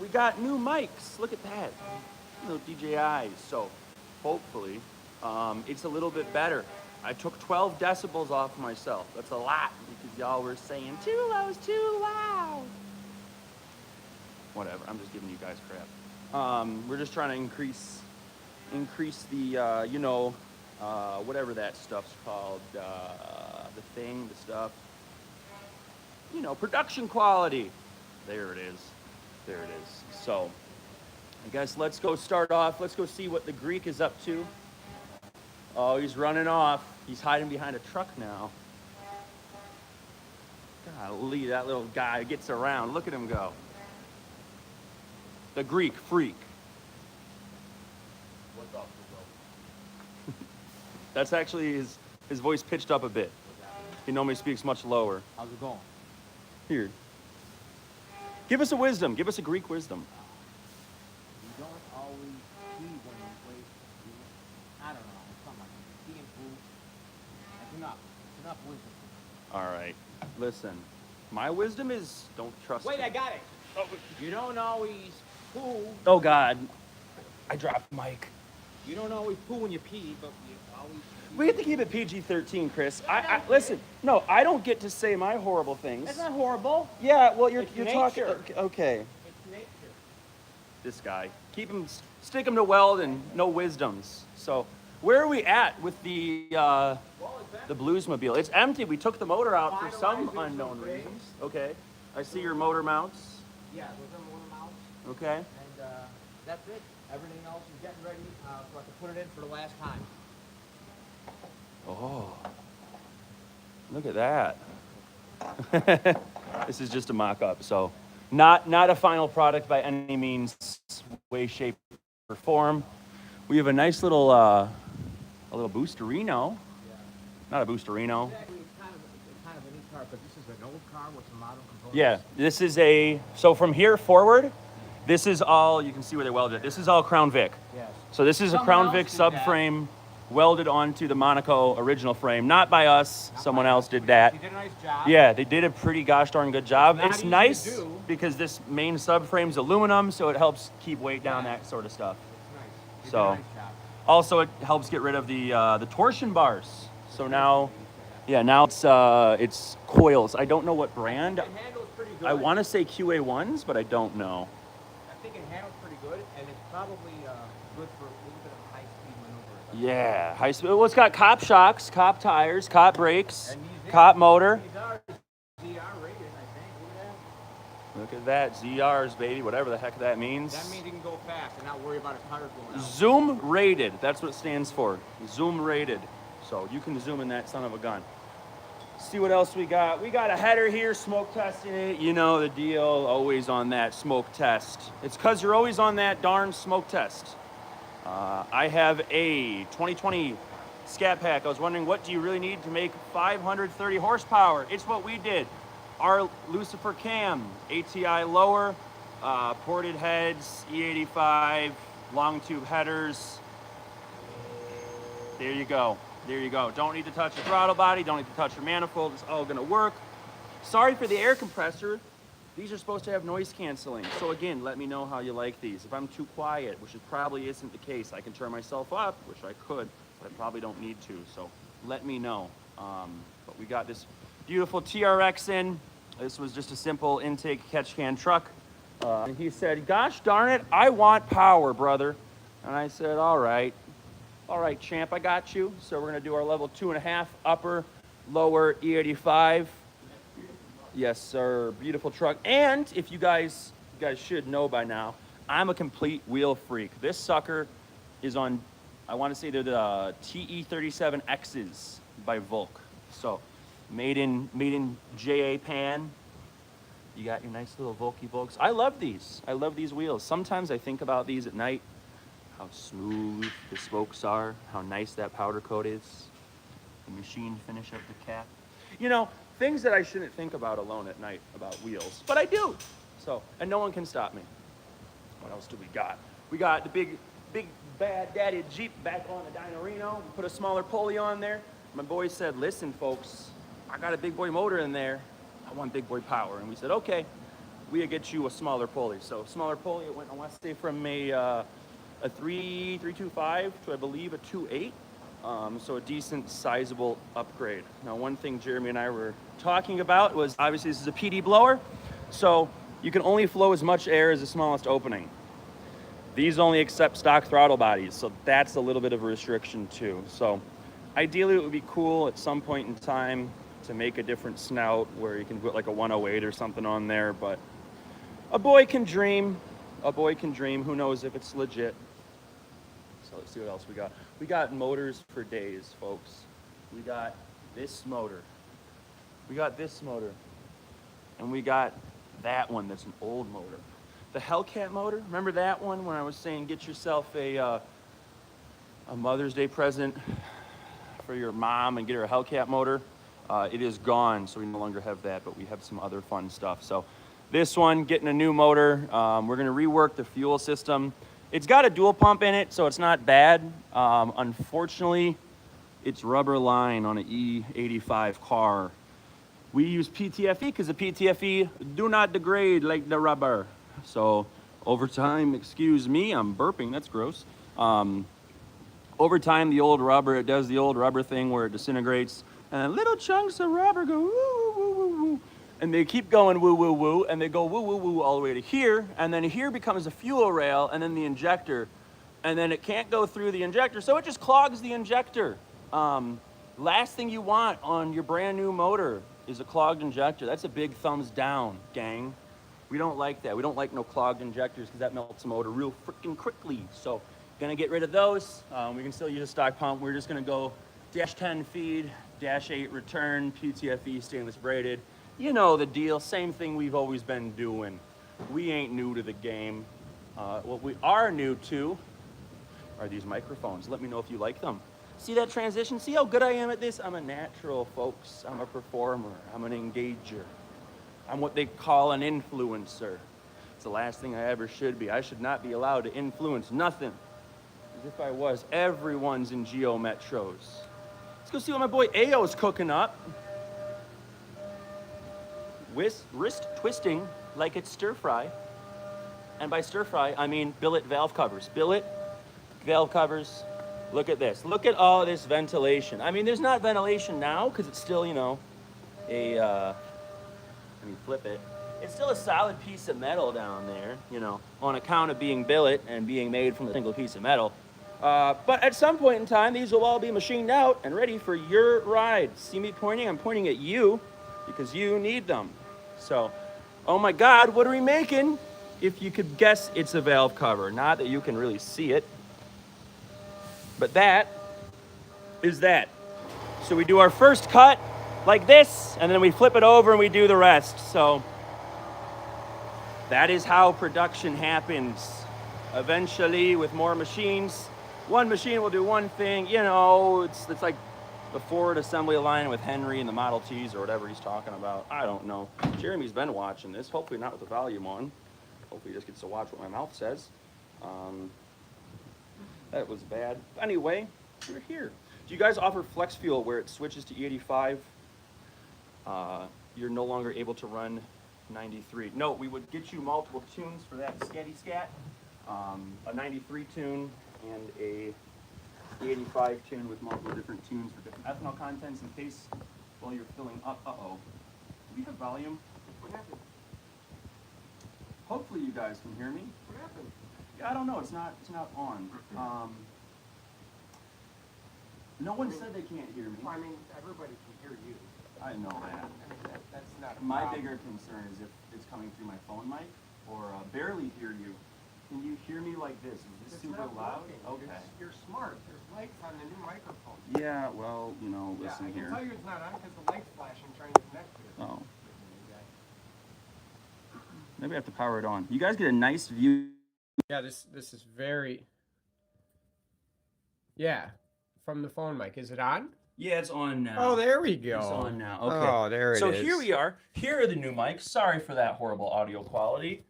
we got new mics. Look at that. No DJIs. So hopefully it's a little bit better. I took 12 decibels off myself. That's a lot because y'all were saying too low is too loud. Whatever. I'm just giving you guys crap. We're just trying to increase the whatever that stuff's called, the stuff. Production quality. There it is. So, I guess let's go start off. Let's go see what the Greek is up to. Oh, he's running off. He's hiding behind a truck now. Golly, that little guy gets around. Look at him go. The Greek freak. What's up, bro? That's actually his voice pitched up a bit. He normally speaks much lower. How's it going? Here. Give us a wisdom. Give us a Greek wisdom. You don't always see when you wait. I don't know. Something like that. Seeing food. That's enough. It's enough wisdom. All right. Listen. My wisdom is don't trust Wait, him. I got it. Oh, You don't always poo. oh, God. I dropped the mic. You don't always poo when you pee, but you always. We have to keep it PG-13, Chris. Listen. No, I don't get to say my horrible things. That's not horrible. Yeah, well, you're It's talking. nature. Okay. It's nature. This guy. Stick him to weld and no wisdoms. So, where are we at with the Bluesmobile? It's empty. We took the motor out for some unknown reasons. Okay. I see your motor mounts. Yeah, those are motor mounts. Okay. And that's it. Everything else is getting ready so I can put it in for the last time. Oh. Look at that. This is just a mock-up, so not a final product by any means, way, shape, or form. We have a nice little a little Boosterino. Yeah. Not a Boosterino. Exactly, it's kind of a neat car, but this is an old car with some modern components. Yeah, this is so from here forward, this is all, you can see where they welded it. This is all Crown Vic. Yes. So this is a Someone Crown else Vic did that. subframe welded onto the Monaco original frame. Not by us, someone else did that. He did a nice job. Yeah, they did a pretty gosh darn good job. It's not It's easy to nice do. because this main subframe's aluminum, so it helps keep weight down, that sort of stuff. It's nice. He So- did a nice job. Also, it helps get rid of the torsion bars. So now it's coils. I don't know what brand. It handles pretty good. I want to say QA1s, but I don't know. I think it handles pretty good, and it's probably good for a little bit of high-speed maneuver. Yeah, high speed. Well, it's got cop shocks, cop tires, cop brakes, And cop motor. These are ZR rated, I think. Look at that, ZRs, baby, whatever the heck that means. That means you can go fast and not worry about a tire going out. Zoom rated, that's what it stands for. Zoom rated. So you can zoom in that son of a gun. See what else we got. We got a header here, smoke testing it. You know the deal, always on that smoke test. It's because you're always on that darn smoke test. I have a 2020 Scat Pack. I was wondering, what do you really need to make 530 horsepower? It's what we did. Our Lucifer cam, ATI lower, ported heads, E85, long tube headers. There you go. There you go. Don't need to touch the throttle body. Don't need to touch your manifold. It's all going to work. Sorry for the air compressor. These are supposed to have noise canceling. So again, let me know how you like these. If I'm too quiet, which it probably isn't the case, I can turn myself up, which I could, but I probably don't need to. So let me know. But we got this beautiful TRX in. This was just a simple intake catch can truck. And he said, gosh darn it, I want power, brother. And I said, all right, champ, I got you. So we're gonna do our level 2.5 upper, lower E85. Yes, sir, beautiful truck. And if you guys should know by now, I'm a complete wheel freak. This sucker is on, I wanna say they're the TE37Xs by Volk. So made in Japan. You got your nice little Volks. I love these. I love these wheels. Sometimes I think about these at night, how smooth the spokes are, how nice that powder coat is, the machine finish of the cap. You know, things that I shouldn't think about alone at night about wheels, but I do. So, and no one can stop me. What else do we got? We got the big bad daddy Jeep back on the Dynorino. We put a smaller pulley on there. My boy said, listen folks, I got a big boy motor in there. I want big boy power. And we said, okay, we get you a smaller pulley. So smaller pulley, it went, I want to say, from a 3.25 to, I believe, a 2.8. So a decent, sizable upgrade. Now, one thing Jeremy and I were talking about was, obviously this is a PD blower, so you can only flow as much air as the smallest opening. These only accept stock throttle bodies, so that's a little bit of a restriction too. So ideally it would be cool at some point in time to make a different snout where you can put like a 108 or something on there, but a boy can dream. A boy can dream. Who knows if it's legit. So let's see what else we got. We got motors for days, folks. We got this motor. We got this motor. And we got that one that's an old motor. The Hellcat motor, remember that one when I was saying get yourself a Mother's Day present for your mom and get her a Hellcat motor? It is gone, so we no longer have that, but we have some other fun stuff. So this one, getting a new motor. We're gonna rework the fuel system. It's got a dual pump in it, so it's not bad. Unfortunately, it's rubber line on an E85 car. We use PTFE because the PTFE do not degrade like the rubber. So over time, excuse me, I'm burping, that's gross. Over time, the old rubber, it does the old rubber thing where it disintegrates, and then little chunks of rubber go woo, woo, woo, woo. And they keep going woo, woo, woo, and they go woo, woo, woo all the way to here, and then here becomes a fuel rail, and then the injector, and then it can't go through the injector, so it just clogs the injector. Last thing you want on your brand new motor is a clogged injector. That's a big thumbs down, gang. We don't like that. We don't like no clogged injectors because that melts the motor real freaking quickly. So gonna get rid of those. We can still use a stock pump. We're just gonna go -10 feed, -8 return, PTFE stainless braided. You know the deal, same thing we've always been doing. We ain't new to the game. What we are new to are these microphones. Let me know if you like them. See that transition? See how good I am at this? I'm a natural, folks. I'm a performer. I'm an engager. I'm what they call an influencer. It's the last thing I ever should be. I should not be allowed to influence nothing. As if I was. Everyone's in Geo Metros. Let's go see what my boy Ayo's cooking up. Wrist twisting like it's stir fry. And by stir fry, I mean billet valve covers. Billet valve covers. Look at this. Look at all this ventilation. I mean, there's not ventilation now because it's still, you know, let me flip it. It's still a solid piece of metal down there, you know, on account of being billet and being made from a single piece of metal. But at some point in time, these will all be machined out and ready for your ride. See me pointing? I'm pointing at you because you need them. So, oh my God, what are we making? If you could guess, it's a valve cover. Not that you can really see it, but that is that. So we do our first cut like this, and then we flip it over and we do the rest. So that is how production happens. Eventually, with more machines, one machine will do one thing. You know, it's like the Ford assembly line with Henry and the Model Ts or whatever he's talking about. I don't know. Jeremy's been watching this, hopefully not with the volume on. Hopefully he just gets to watch what my mouth says. That was bad. Anyway, we're here. Do you guys offer flex fuel where it switches to E85? You're no longer able to run 93. No, we would get you multiple tunes for that scatty scat. A 93 tune and a 85 tune with multiple different tunes for different ethanol contents in case while you're filling up. Uh-oh. Do we have volume? What happened? Hopefully you guys can hear me. What happened? Yeah, I don't know. It's not on. No one said they can't hear me. I mean, everybody can hear you. I know that. I mean, that's not a My problem. bigger concern is if it's coming through my phone mic or barely hear you. Can you hear me like this? Is this It's super not loud? working. Okay. You're smart. There's lights on the new microphone. Yeah, well, you know, Yeah, listen I can here. tell you it's not on because the light's flashing trying to connect to it. Oh. Maybe I have to power it on. You guys get a nice view. Yeah, this is very. Yeah, from the phone mic. Is it on? Yeah, it's on now. Oh, there we go. It's on now. Okay. Oh, there it is. So here we are. Here are the new mics. Sorry for that horrible audio quality.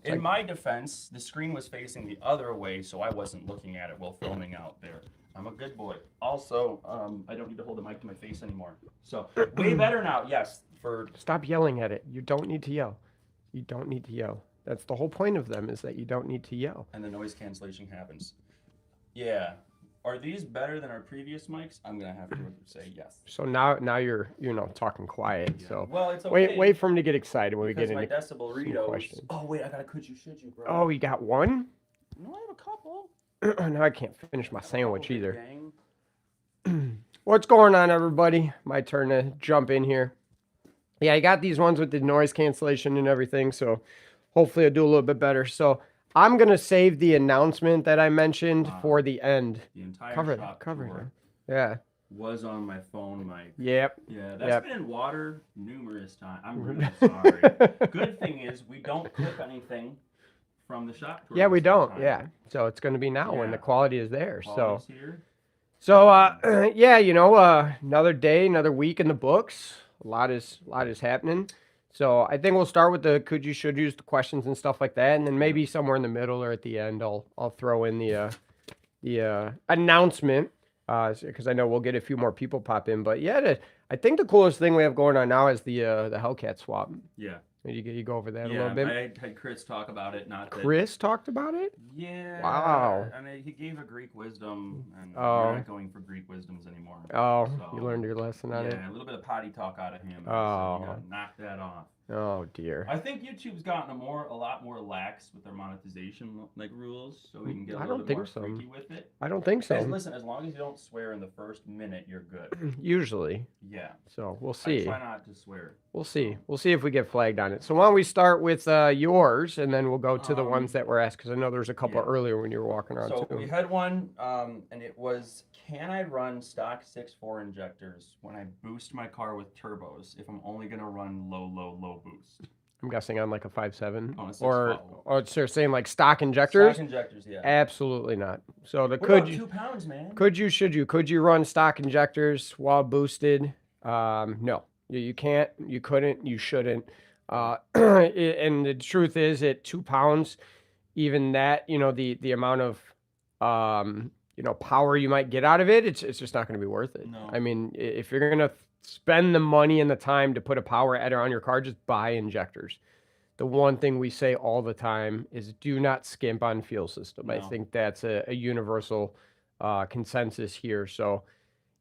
In my defense, the screen was facing the other way, so I wasn't looking at it while filming out there. I'm a good boy. Also, I don't need to hold the mic to my face anymore. So way better now. Yes, for Stop yelling at it. You don't need to yell. You don't need to yell. That's the whole point of them, is that you don't need to yell. And the noise cancellation happens. Yeah. Are these better than our previous mics? I'm gonna have to say yes. So now you're talking quiet. Yeah. So well, it's okay. Wait for him to get excited when because we get into my decibel some reados. questions. Oh wait, I got a could you should you, bro. Oh, you got one? No, I have a couple. No, I can't finish my sandwich either. What's going on, everybody? My turn to jump in here. Yeah, I got these ones with the noise cancellation and everything, so hopefully I'll do a little bit better. So I'm going to save the announcement that I mentioned for the end. The entire cover tour it. Yeah. was on my phone mic. Yep. Yeah, that's been in water numerous times. I'm really sorry. Good thing is we don't clip anything from the shop tour. Yeah, we don't. Yeah. So it's going to be now when the quality is there. Quality's here. So yeah, another day, another week in the books. A lot is happening. So I think we'll start with the could you should use the questions and stuff like that, and then maybe somewhere in the middle or at the end I'll throw in the announcement because I know we'll get a few more people pop in. But yeah, I think the coolest thing we have going on now is the Hellcat swap. Yeah. You go over that a little bit? I had Chris talk about it. Chris talked about it? Yeah. Wow. I mean, he gave a Greek wisdom, and we're not going for Greek wisdoms anymore. Oh, so, you learned your lesson on it? Yeah, a little bit of potty talk out of him. Oh. So you gotta knock that off. Oh, dear. I think YouTube's gotten a lot more lax with their monetization rules, so we can get a little bit more freaky with it. I don't think so. Listen, as long as you don't swear in the first minute, you're good. Usually. Yeah. So we'll see. I try not to swear. We'll see. We'll see if we get flagged on it. So why don't we start with yours, and then we'll go to the ones that were asked, because I know there's a couple earlier when you were walking around too. So we had one, and it was, can I run stock 6.4 injectors when I boost my car with turbos if I'm only going to run low boost? I'm guessing on like a 5.7 on a 6.5. or they're saying like stock injectors. Stock injectors, yeah. Absolutely not. So the what about 2 pounds, man? Could you run stock injectors while boosted? No, you can't. You couldn't. You shouldn't. And the truth is, at 2 pounds, even that, the amount of power you might get out of it, it's just not going to be worth it. No. I mean, if you're going to spend the money and the time to put a power adder on your car, just buy injectors. The one thing we say all the time is do not skimp on fuel system. No. I think that's a universal consensus here. So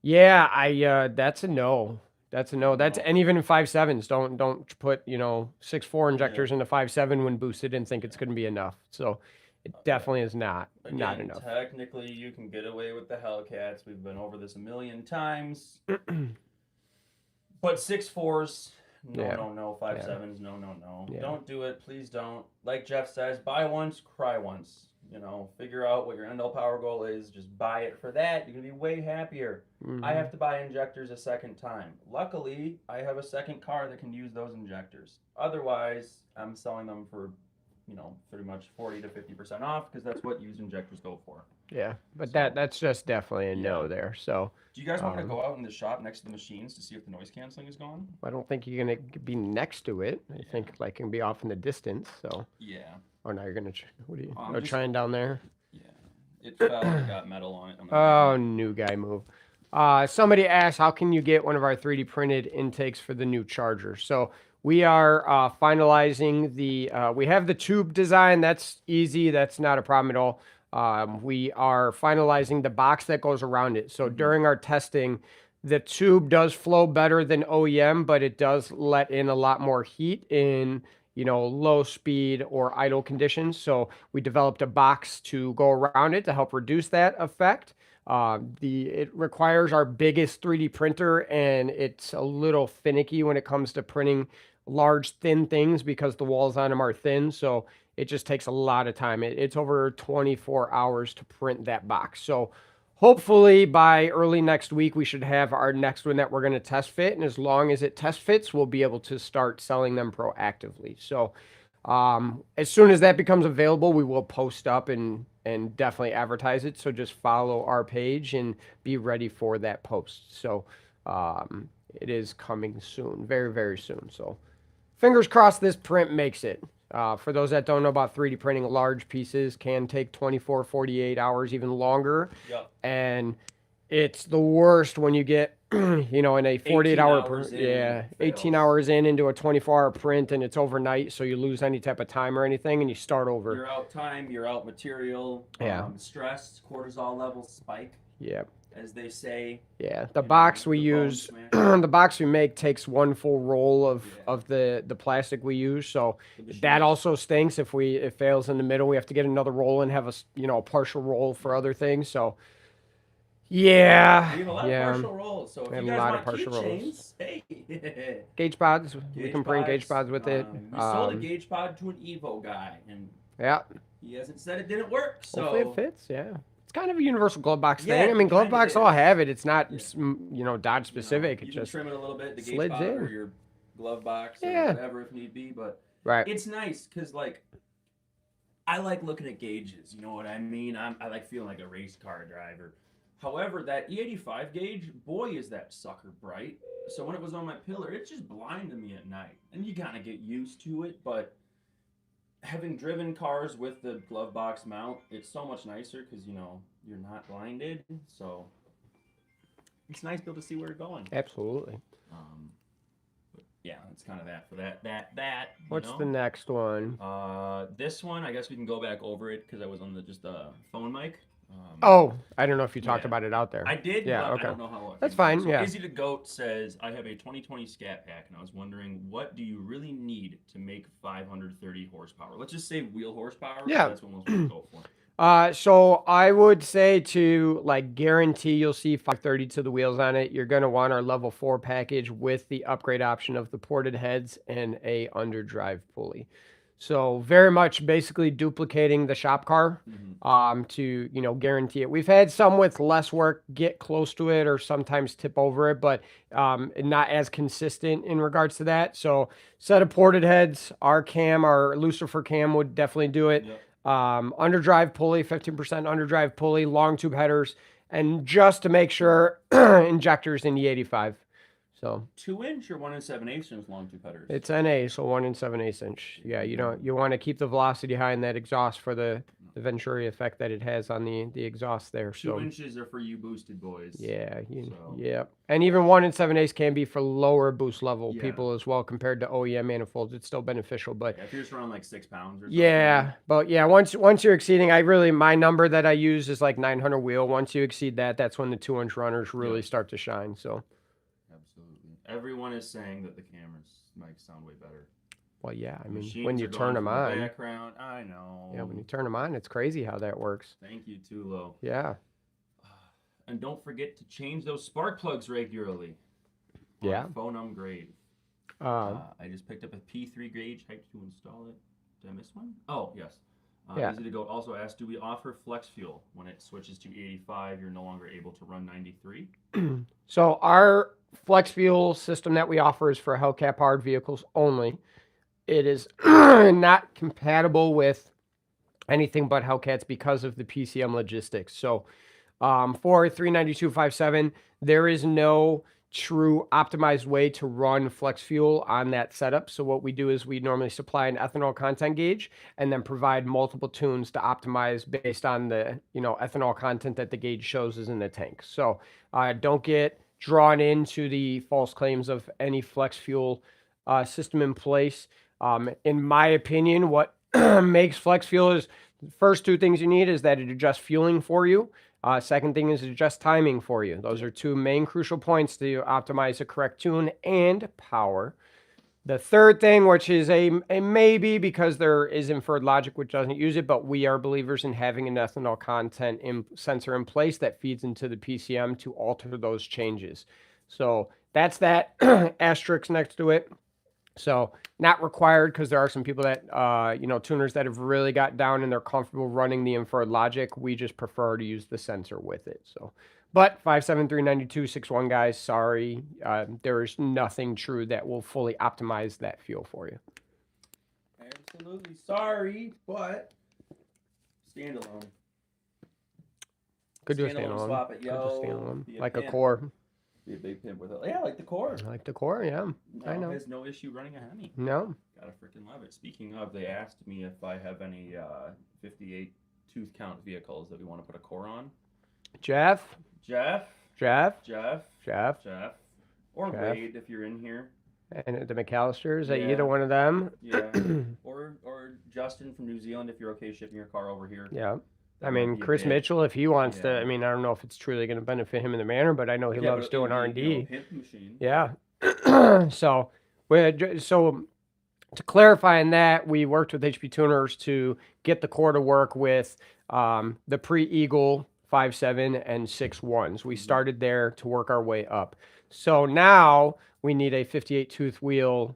yeah, that's a no. That's a no. And even in 5.7s, don't put 6.4 injectors into 5.7 when boosted and think it's going to be enough. So it definitely is not enough. Technically, you can get away with the Hellcats. We've been over this a million times. But 6.4s, no. 5.7s, no. Yeah. Don't do it. Please don't. Like Jeff says, buy once, cry once. Figure out what your end-all power goal is. Just buy it for that. You're going to be way happier. Mm-hmm. I have to buy injectors a second time. Luckily, I have a second car that can use those injectors. Otherwise, I'm selling them for, pretty much 40 to 50% off, because that's what used injectors go for. Yeah, but that's just definitely a no there. So do you guys want me to go out in the shop next to the machines to see if the noise canceling is gone? I don't think you're going to be next to it. I think it can be off in the distance. So yeah. Oh, now you're going to what are you trying down there? Yeah. It fell and got metal on it. Oh, new guy move. Somebody asked, how can you get one of our 3D printed intakes for the new charger? So we are finalizing we have the tube design. That's easy. That's not a problem at all. We are finalizing the box that goes around it. So during our testing, the tube does flow better than OEM, but it does let in a lot more heat in, low speed or idle conditions. So we developed a box to go around it to help reduce that effect. It requires our biggest 3D printer, and it's a little finicky when it comes to printing large, thin things because the walls on them are thin. So it just takes a lot of time. It's over 24 hours to print that box. So hopefully by early next week, we should have our next one that we're going to test fit. And as long as it test fits, we'll be able to start selling them proactively. So as soon as that becomes available, we will post up and definitely advertise it. So just follow our page and be ready for that post. So it is coming soon, very, very soon. So fingers crossed this print makes it. For those that don't know about 3D printing, large pieces can take 24, 48 hours, even longer. Yep. And It's the worst when you get, in a 48 hour, hours in, yeah, it 18 fails. hours in into a 24-hour print and it's overnight, so you lose any type of time or anything and you start over. You're out time, you're out material, Yeah. stress, cortisol levels spike, Yeah. as they say. Yeah. The box we The bone use, smash. the box we make takes one full roll of, Yeah. of the plastic we use. So The that machine. also stinks if it fails in the middle. We have to get another roll and have a partial roll for other things. So yeah. We have a lot of Yeah. partial rolls, so if We you have a guys lot want of partial rolls. keychains, hey. Gauge pods. We can bring gauge pods with it. We sold a gauge pod to an Evo guy, and Yeah. he hasn't said it didn't work. So Hopefully it fits. Yeah. It's kind of a universal glove box Yeah, thing. I mean, it glove kinda box all is. have it. It's not, Yeah. Dodge specific. You It can just trim it a little bit, the gauge slides pod or in. your glove box or Yeah. whatever if need be. But Right. it's nice because I like looking at gauges. You know what I mean? I like feeling like a race car driver. However, that E85 gauge, boy, is that sucker bright. So when it was on my pillar, it just blinded me at night. And you kind of get used to it, but having driven cars with the glove box mount, it's so much nicer because, you're not blinded. So it's nice to be able to see where you're going. Absolutely. But yeah, it's kind of that for that. What's the next one? This one, I guess we can go back over it because I was on the phone mic. Oh, I don't know if you talked yeah. about it out there. I did, Yeah, but okay. I don't know how it That's fine, So yeah. Izzy the Goat says, I have a 2020 Scat Pack, and I was wondering, what do you really need to make 530 horsepower? Let's just say wheel horsepower. Yeah. That's what most people go for. So I would say to guarantee you'll see 530 to the wheels on it. You're gonna want our level 4 package with the upgrade option of the ported heads and a underdrive pulley. So very much basically duplicating the shop car to guarantee it. We've had some with less work get close to it or sometimes tip over it, but not as consistent in regards to that. So set of ported heads, our Lucifer cam would definitely do it. Yep. Underdrive pulley, 15% underdrive pulley, long tube headers, and just to make sure, injectors in the 85. So 2-inch or 1 7/8 inch long tube headers? it's NA, so 1 7/8 inch. Yeah, you want to keep the velocity high in that exhaust for the Venturi effect that it has on the exhaust there. 2 inches are for you boosted boys. Yeah, yeah, and even 1 7/8 can be for lower boost level Yeah. people as well compared to OEM manifolds. It's still beneficial, but If you're just around 6 pounds or something. yeah, but yeah, once you're exceeding, my number that I use is 900 wheel. Once you exceed that, that's when the 2-inch runners really start to shine. So. Absolutely. Everyone is saying that the cameras might sound way better. Well, yeah, I mean, Machines when you are turn going them from the on. background, I know. Yeah, when you turn them on, it's crazy how that works. Thank you, Tulo. Yeah. And don't forget to change those spark plugs regularly. Yeah. Phone grade. I just picked up a P3 gauge, hyped to install it. Did I miss one? Oh, yes. Yeah. Easy to go. Also asked, do we offer flex fuel when it switches to 85? You're no longer able to run 93. So our flex fuel system that we offer is for Hellcat powered vehicles only. It is not compatible with anything but Hellcats because of the PCM logistics. So for 392.57, there is no true optimized way to run flex fuel on that setup. So what we do is we normally supply an ethanol content gauge and then provide multiple tunes to optimize based on the ethanol content that the gauge shows is in the tank. So don't get drawn into the false claims of any flex fuel system in place. In my opinion, what makes flex fuel is the first two things you need is that it adjusts fueling for you. Second thing is adjust timing for you. Those are two main crucial points to optimize the correct tune and power. The third thing, which is a maybe because there is inferred logic which doesn't use it, but we are believers in having an ethanol content sensor in place that feeds into the PCM to alter those changes. So that's that asterisk next to it. So not required because there are some people that, tuners that have really got down and they're comfortable running the inferred logic. We just prefer to use the sensor with it. So, but 5739261 guys, sorry, there is nothing true that will fully optimize that fuel for you. Absolutely sorry, but standalone. Could do a standalone. Swap it, yo. Could do a standalone. Be a Like a pimp. core. Be a big pimp with it. Yeah, like the core. Like the core, yeah. I know. Has no issue running a Hemi. No. Gotta freaking love it. Speaking of, they asked me if I have any 58 tooth count vehicles that we want to put a core on. Jeff, Jeff, Jeff, Jeff, Jeff, Jeff, or Jeff. Wade if you're in here. And the McAllisters, Yeah. either one of them. Yeah. or Justin from New Zealand if you're okay shipping your car over here. Yeah. That I might mean, be a Chris bit- Mitchell, if he wants to, Yeah. I mean, I don't know if it's truly going to benefit him in the manner, but I know he Yeah, loves but doing it'd be, R&D. pimp machine. Yeah. So to clarify on that, we worked with HP Tuners to get the core to work with the pre-Eagle 5.7 and 6.1s. We started there to work our way up. So now we need a 58 tooth wheel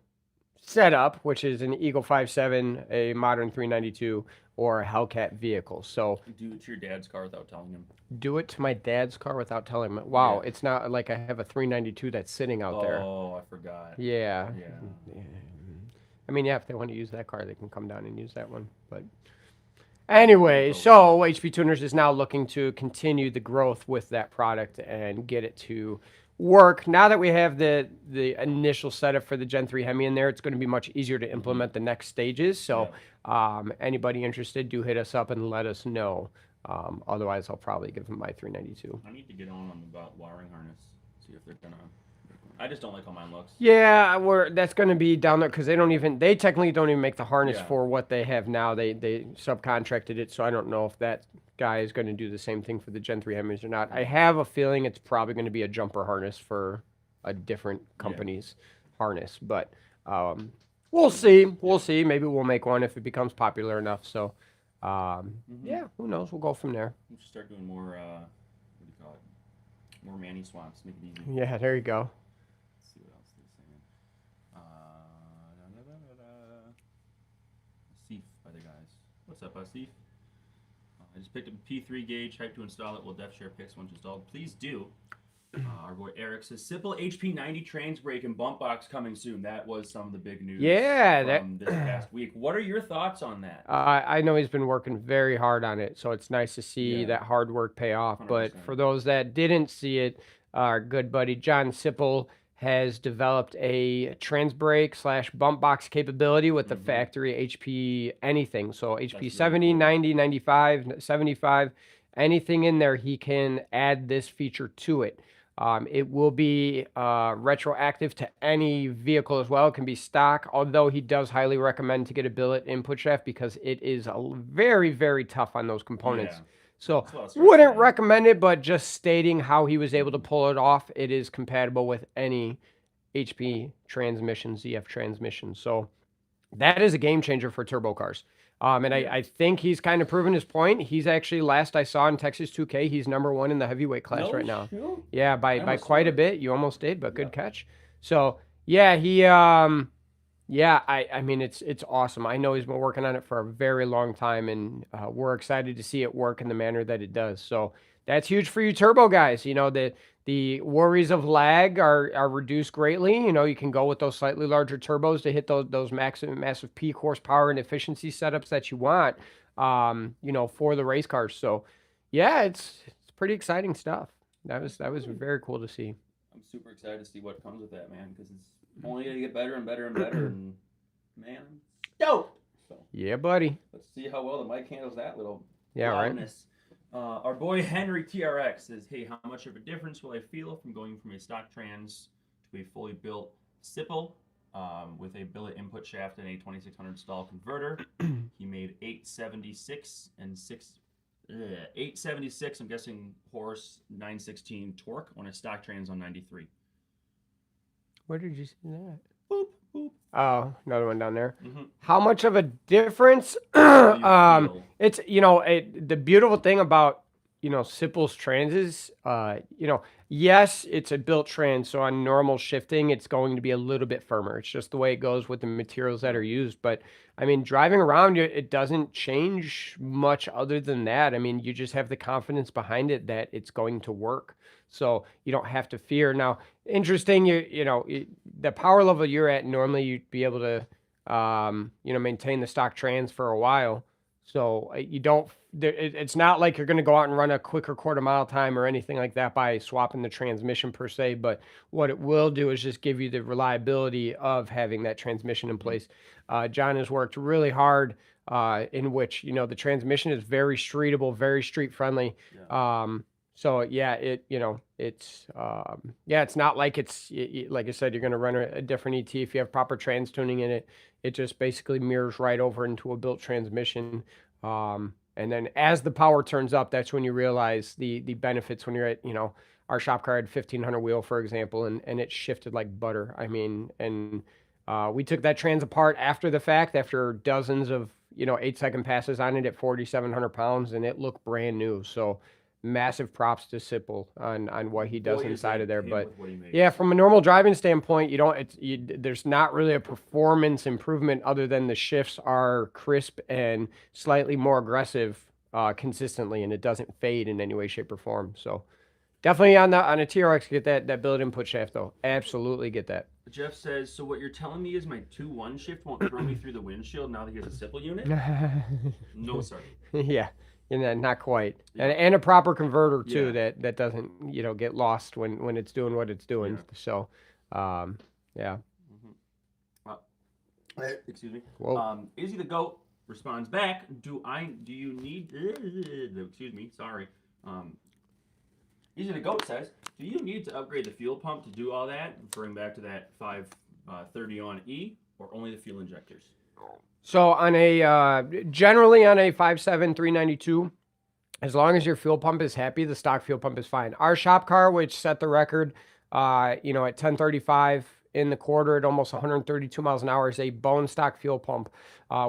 setup, which is an Eagle 5.7, a modern 392, or a Hellcat vehicle. So Do it to your dad's car without telling him. do it to my dad's car without telling him. Wow, Yeah. it's not like I have a 392 that's sitting out there. Oh, I forgot. Yeah. Yeah. I mean, yeah, if they want to use that car, they can come down and use that one. But anyway, so HP Tuners is now looking to continue the growth with that product and get it to work. Now that we have the initial setup for the Gen 3 Hemi in there, it's going to be much easier to implement the next stages. So anybody interested, do hit us up and let us know. Otherwise, I'll probably give them my 392. I need to get on the wiring harness. See if they're gonna. I just don't like how mine looks. Yeah, that's going to be down there because they technically don't even make the harness Yeah. for what they have now. They subcontracted it, so I don't know if that guy is going to do the same thing for the Gen 3 Hemis or not. I have a feeling it's probably going to be a jumper harness for a different company's harness, but we'll see. We'll see. Maybe we'll make one if it becomes popular enough. So, yeah, who knows? We'll go from there. We should start doing more. What do you call it? More Manny swaps. Make it easy. Yeah, there you go. Let's see what else they're saying. Seif by the guys. What's up, Seif? I just picked up a P3 gauge, hype to install it. Will DefShare picks once installed? Please do. Our boy Eric says, simple HP 90 trans brake and bump box coming soon. That was some of the big news from this past week. What are your thoughts on that? I know he's been working very hard on it, so it's nice to see that hard work pay off. 100%. But for those that didn't see it, our good buddy John Sipple has developed a trans brake / bump box capability with the factory HP anything. So HP 70, 90, 95, 75, anything in there, he can add this feature to it. It will be retroactive to any vehicle as well. It can be stock, although he does highly recommend to get a billet input shaft because it is very, very tough on those components. Yeah. So Well, wouldn't recommend it, but just stating how he was able to pull it off, it is compatible with any HP transmission, ZF transmission. So that is a game changer for turbo cars. And I think he's kind of proven his point. He's actually, last I saw in Texas 2K, he's #1 in the heavyweight class right now. Shoot. Yeah, by almost quite a scored. bit. You almost did, but good catch. So yeah, he I mean it's awesome. I know he's been working on it for a very long time, and we're excited to see it work in the manner that it does. So that's huge for you turbo guys. You know, the worries of lag are reduced greatly. You know, you can go with those slightly larger turbos to hit those massive peak horsepower and efficiency setups that you want, you know, for the race cars. So yeah, it's pretty exciting stuff. That was very cool to see. I'm super excited to see what comes with that, man, because it's only going to get better and better and better. And man, I'm stoked. So Yeah, buddy. let's see how well the mic handles that little Yeah, right. loudness. Our boy Henry TRX says, hey, how much of a difference will I feel from going from a stock trans to a fully built Sipple with a billet input shaft and a 2600 stall converter? He made 876 and 876, I'm guessing horse, 916 torque on a stock trans on 93. Where did you see that? Boop, boop. Oh, another one down there. Mhm. How much of a difference? How do you feel? It's, you know, the beautiful thing about, you know, Sipple's transes, you know, yes, it's a built trans, so on normal shifting, it's going to be a little bit firmer. It's just the way it goes with the materials that are used. But I mean, driving around, it doesn't change much other than that. I mean, you just have the confidence behind it that it's going to work. So you don't have to fear. Now, interesting, you know, the power level you're at, normally you'd be able to, you know, maintain the stock trans for a while. So you don't, it's not like you're going to go out and run a quicker quarter mile time or anything like that by swapping the transmission per se. But what it will do is just give you the reliability of having that transmission in place. John has worked really hard in which, you know, the transmission is very streetable, very street friendly. So yeah, it's it's not like like I said, you're going to run a different ET if you have proper trans tuning in it. It just basically mirrors right over into a built transmission. And then as the power turns up, that's when you realize the benefits when you're at, our shop car had 1500 wheel, for example, and it shifted like butter. I mean, and we took that trans apart after the fact, after dozens of, 8-second passes on it at 4,700 pounds, and it looked brand new. So massive props to Sipple on what he does Boy, is inside it of there. him But with what he makes. yeah, from a normal driving standpoint, there's not really a performance improvement other than the shifts are crisp and slightly more aggressive consistently, and it doesn't fade in any way, shape, or form. So definitely on a TRX, get that billet input shaft though. Absolutely get that. Jeff says, so what you're telling me is my 2-1 shift won't throw me through the windshield now that he has a Sipple unit? No, sir. Yeah. And then not quite. And a proper converter too that doesn't, get lost when it's doing what it's doing. Yeah. So yeah. Excuse me. Whoa. Izzy the Goat responds back, do you need excuse me, sorry. Izzy the Goat says, do you need to upgrade the fuel pump to do all that? Referring back to that 530 on E, or only the fuel injectors? So on a generally on a 5.7 392, as long as your fuel pump is happy, the stock fuel pump is fine. Our shop car, which set the record, at 1035 in the quarter at almost 132 miles an hour, is a bone stock fuel pump.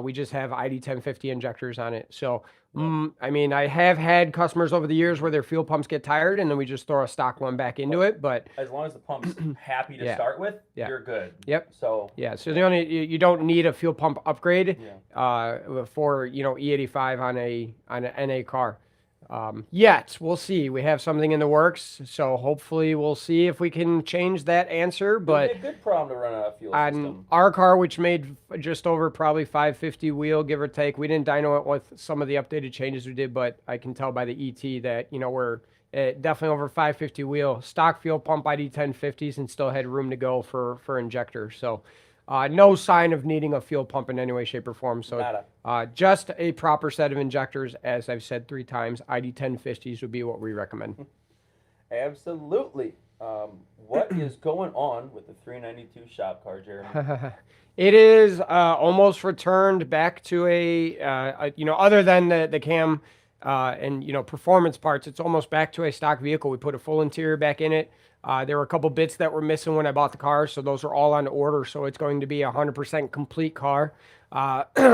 We just have ID 1050 injectors on it. So I mean, I have had customers over the years where their fuel pumps get tired, and then we just throw a stock one back into it. But as long as the pump's happy to start with, you're good. Yep. So so you don't need a fuel pump upgrade for E85 on an NA car. Yet we'll see. We have something in the works, so hopefully we'll see if we can change that answer. But it'd be a good problem to run a fuel on system. our car, which made just over probably 550 wheel, give or take, we didn't dyno it with some of the updated changes we did, but I can tell by the ET that we're definitely over 550 wheel. Stock fuel pump ID 1050s and still had room to go for injectors. So no sign of needing a fuel pump in any way, shape, or form. So just a proper set of injectors, as I've said 3 times, ID 1050s would be what we recommend. Absolutely. What is going on with the 392 shop car, Jeremy? It is almost returned back to other than the cam and performance parts, it's almost back to a stock vehicle. We put a full interior back in it. There were a couple bits that were missing when I bought the car, so those are all on order. So it's going to be a 100% complete car.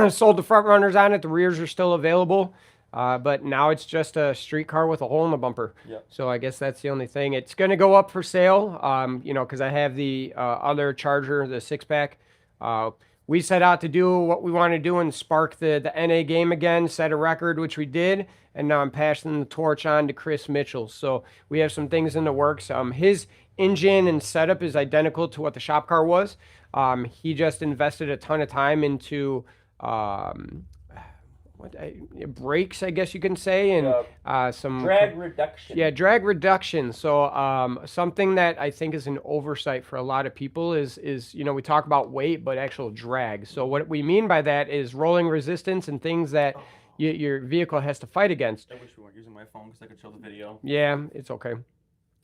Sold the front runners on it. The rears are still available, but now it's just a street car with a hole in the bumper. Yep. So I guess that's the only thing. It's going to go up for sale, because I have the other Charger, the 6-pack. We set out to do what we want to do and spark the NA game again, set a record, which we did, and now I'm passing the torch on to Chris Mitchell. So we have some things in the works. His engine and setup is identical to what the shop car was. He just invested a ton of time into brakes, I guess you can say, and some drag reduction. Yeah, drag reduction. So something that I think is an oversight for a lot of people is we talk about weight, but actual drag. So what we mean by that is rolling resistance and things that your vehicle has to fight against. I wish we weren't using my phone because I could show the video. Yeah, it's okay.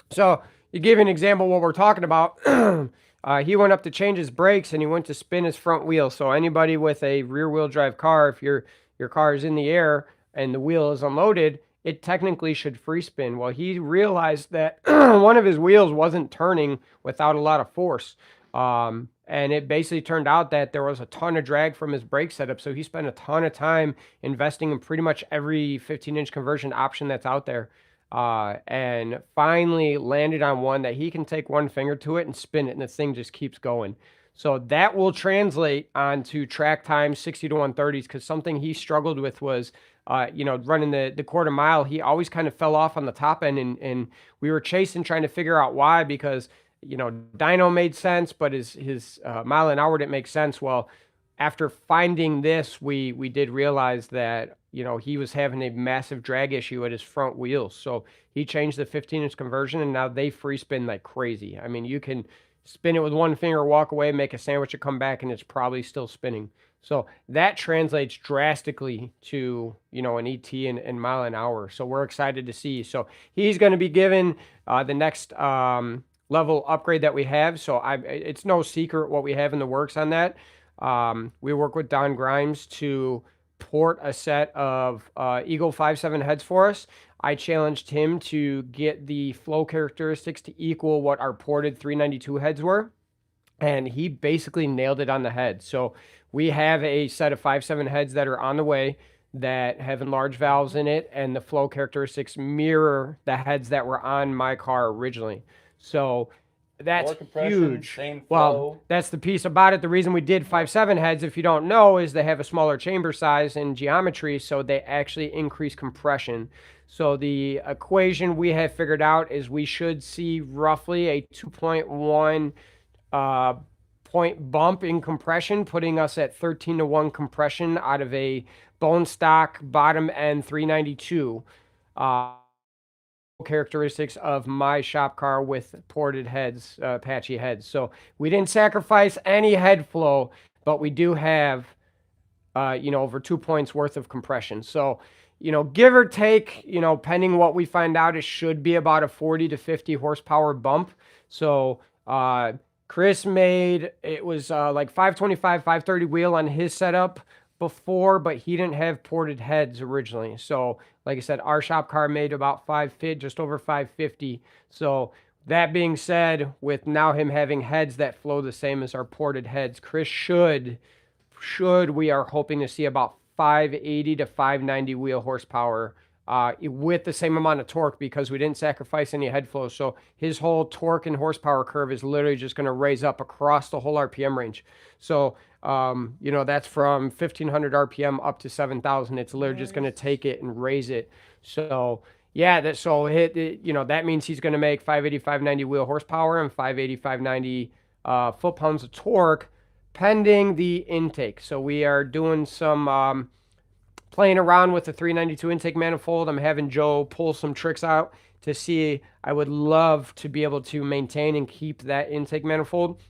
So you give an example of what we're talking about. He went up to change his brakes and he went to spin his front wheel. So anybody with a rear wheel drive car, if your car is in the air and the wheel is unloaded, it technically should free spin. Well, he realized that one of his wheels wasn't turning without a lot of force. And it basically turned out that there was a ton of drag from his brake setup. So he spent a ton of time investing in pretty much every 15-inch conversion option that's out there. And finally landed on one that he can take one finger to it and spin it, and the thing just keeps going. So that will translate onto track time 60 to 130s, because something he struggled with was, running the quarter mile. He always kind of fell off on the top end, and we were chasing, trying to figure out why, because, dyno made sense, but his mile an hour didn't make sense. Well, after finding this, we did realize that, he was having a massive drag issue at his front wheels. So he changed the 15-inch conversion, and now they free spin like crazy. I mean, you can spin it with one finger, walk away, make a sandwich, and come back, and it's probably still spinning. So that translates drastically to, an ET and mile an hour. So we're excited to see. So he's going to be given the next level upgrade that we have. So it's no secret what we have in the works on that. We work with Don Grimes to port a set of Eagle 5.7 heads for us. I challenged him to get the flow characteristics to equal what our ported 392 heads were. And he basically nailed it on the head. So we have a set of 5.7 heads that are on the way that have enlarged valves in it, and the flow characteristics mirror the heads that were on my car originally. So that's huge. Well, that's the piece about it. The reason we did 5.7 heads, if you don't know, is they have a smaller chamber size and geometry, so they actually increase compression. So the equation we have figured out is we should see roughly a 2.1 point bump in compression, putting us at 13-to-1 compression out of a bone stock bottom end 392. Characteristics of my shop car with ported heads, Apache heads. So we didn't sacrifice any head flow, but we do have, over 2 points worth of compression. So, give or take, pending what we find out, it should be about a 40 to 50 horsepower bump. So, Chris made, it was like 525, 530 wheel on his setup before, but he didn't have ported heads originally. So like I said, our shop car made about just over 550. So that being said, with now him having heads that flow the same as our ported heads, Chris we are hoping to see about 580 to 590 wheel horsepower with the same amount of torque, because we didn't sacrifice any head flow. So his whole torque and horsepower curve is literally just going to raise up across the whole RPM range. So, that's from 1500 RPM up to 7,000. It's literally just going to take it and raise it. So yeah, that means he's going to make 580, 590 wheel horsepower and 580, 590 foot-pounds of torque, pending the intake. So we are doing some playing around with the 392 intake manifold. I'm having Joe pull some tricks out to see. I would love to be able to maintain and keep that intake manifold.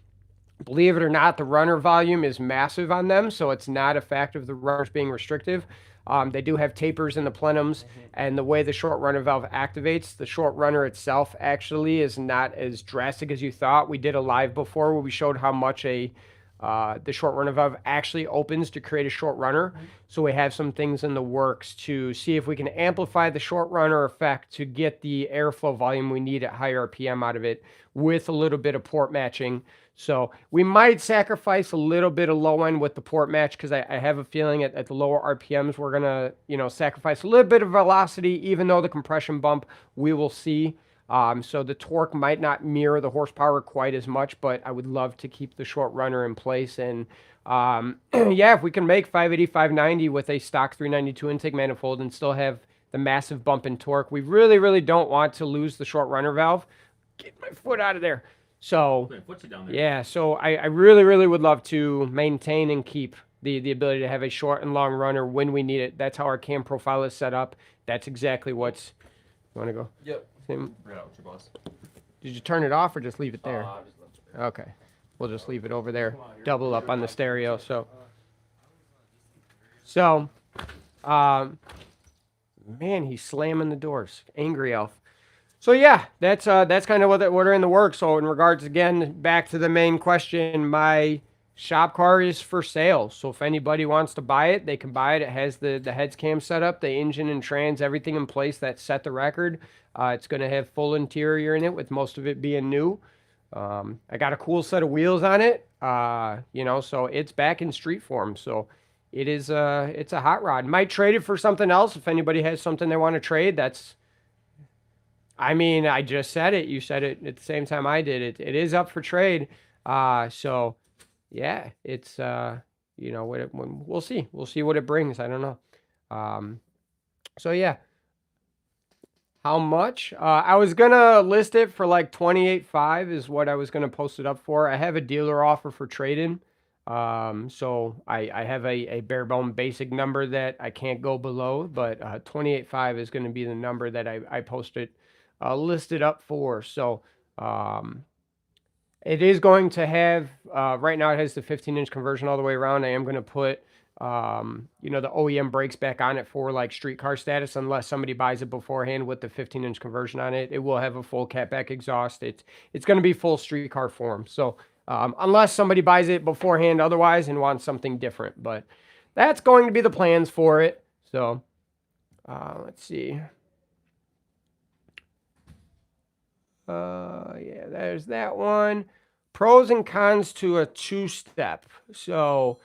Believe it or not, the runner volume is massive on them, so it's not a fact of the runners being restrictive. They do have tapers in the plenums, and the way the short runner valve activates, the short runner itself actually is not as drastic as you thought. We did a live before where we showed how much the short runner valve actually opens to create a short runner. So we have some things in the works to see if we can amplify the short runner effect to get the airflow volume we need at higher RPM out of it with a little bit of port matching. So we might sacrifice a little bit of low end with the port match, because I have a feeling at the lower RPMs we're going to, sacrifice a little bit of velocity, even though the compression bump we will see. So the torque might not mirror the horsepower quite as much, but I would love to keep the short runner in place. And yeah, if we can make 580, 590 with a stock 392 intake manifold and still have the massive bump in torque, we really, really don't want to lose the short runner valve. Get my foot out of there. So yeah, so I really, really would love to maintain and keep the ability to have a short and long runner when we need it. That's how our cam profile is set up. That's exactly what's... You want to go? Yep. Same. Right out with your boss. Did you turn it off or just leave it there? Okay. We'll just leave it over there. Double up on the stereo. So, man, he's slamming the doors. Angry elf. So yeah, that's kind of what are in the works. So in regards, again, back to the main question, my shop car is for sale. So if anybody wants to buy it, they can buy it. It has the heads cam set up, the engine and trans, everything in place that set the record. It's going to have full interior in it, with most of it being new. I got a cool set of wheels on it, so it's back in street form. So it is it's a hot rod. Might trade it for something else if anybody has something they want to trade. I just said it. You said it at the same time I did it. It is up for trade. So yeah, it's we'll see. We'll see what it brings. I don't know. So yeah. How much? I was gonna list it for like $28.5 is what I was gonna post it up for. I have a dealer offer for trade-in. So I have a bare bone basic number that I can't go below, but $28.5 is gonna be the number that I posted listed up for. So it is going to have right now it has the 15-inch conversion all the way around. I am gonna put you know, the OEM brakes back on it for like streetcar status, unless somebody buys it beforehand with the 15-inch conversion on it. It will have a full catback exhaust. It's going to be full streetcar form. So unless somebody buys it beforehand otherwise and wants something different, but that's going to be the plans for it. So let's see. Yeah, there's that one. Pros and cons to a two-step. So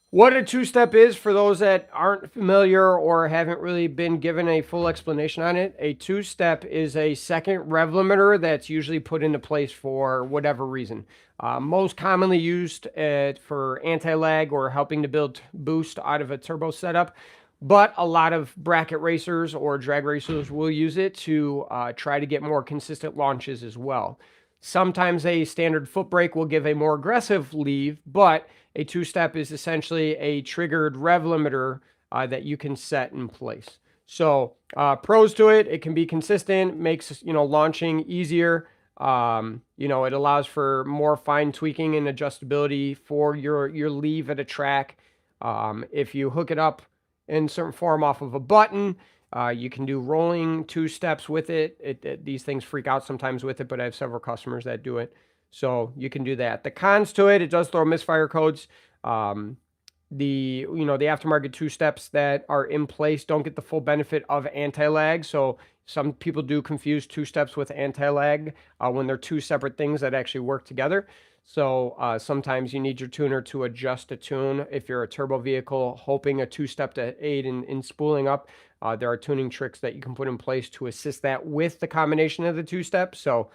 what a two-step is, for those that aren't familiar or haven't really been given a full explanation on it, a two-step is a second rev limiter that's usually put into place for whatever reason. Most commonly used for anti-lag or helping to build boost out of a turbo setup. But a lot of bracket racers or drag racers will use it to try to get more consistent launches as well. Sometimes a standard foot brake will give a more aggressive leave, but a two-step is essentially a triggered rev limiter that you can set in place. So pros to it, it can be consistent, makes, you know, launching easier. You know, it allows for more fine tweaking and adjustability for your leave at a track. If you hook it up in certain form off of a button, you can do rolling two steps with it. These things freak out sometimes with it, but I have several customers that do it. So you can do that. The cons to it, it does throw misfire codes. The aftermarket two steps that are in place don't get the full benefit of anti-lag. So some people do confuse two steps with anti-lag when they're two separate things that actually work together. So sometimes you need your tuner to adjust a tune. If you're a turbo vehicle hoping a two-step to aid in spooling up, there are tuning tricks that you can put in place to assist that with the combination of the two steps. So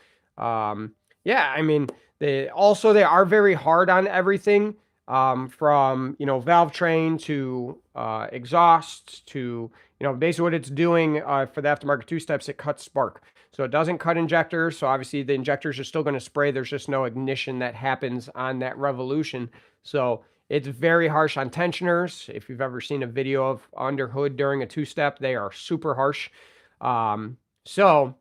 yeah, I mean, they are very hard on everything, from, you know, valve train to exhausts to, you know, basically what it's doing for the aftermarket two steps, it cuts spark. So it doesn't cut injectors. So obviously the injectors are still going to spray. There's just no ignition that happens on that revolution. So it's very harsh on tensioners. If you've ever seen a video of under hood during a two-step, they are super harsh. So,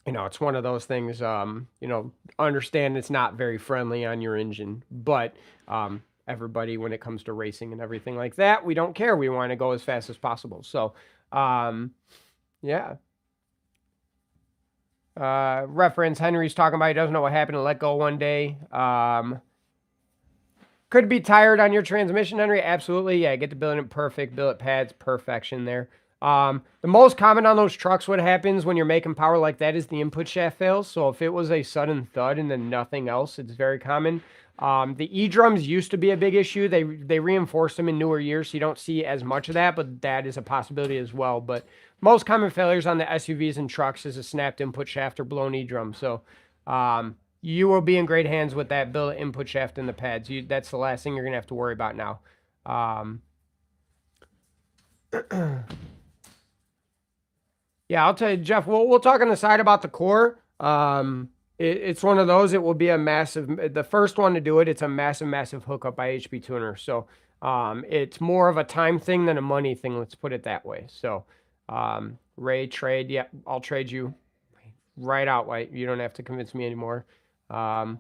you know, it's one of those things, you know, understand it's not very friendly on your engine, but everybody, when it comes to racing and everything like that, we don't care. We want to go as fast as possible. So, yeah. Reference Henry's talking about he doesn't know what happened to let go one day. Could be tired on your transmission, Henry. Absolutely. Yeah, get the billet perfect, billet pads, perfection there. The most common on those trucks, what happens when you're making power like that is the input shaft fails. So if it was a sudden thud and then nothing else, it's very common. The E-drums used to be a big issue. They reinforced them in newer years, so you don't see as much of that, but that is a possibility as well. But most common failures on the SUVs and trucks is a snapped input shaft or blown E-drum. So you will be in great hands with that billet input shaft and the pads. That's the last thing you're going to have to worry about now. Yeah, I'll tell you, Jeff, we'll talk on the side about the core. It's one of those, it will be a massive, the first one to do it, it's a massive hookup by HP Tuner. So it's more of a time thing than a money thing, let's put it that way. So Ray, trade, yeah, I'll trade you right out, White. You don't have to convince me anymore. So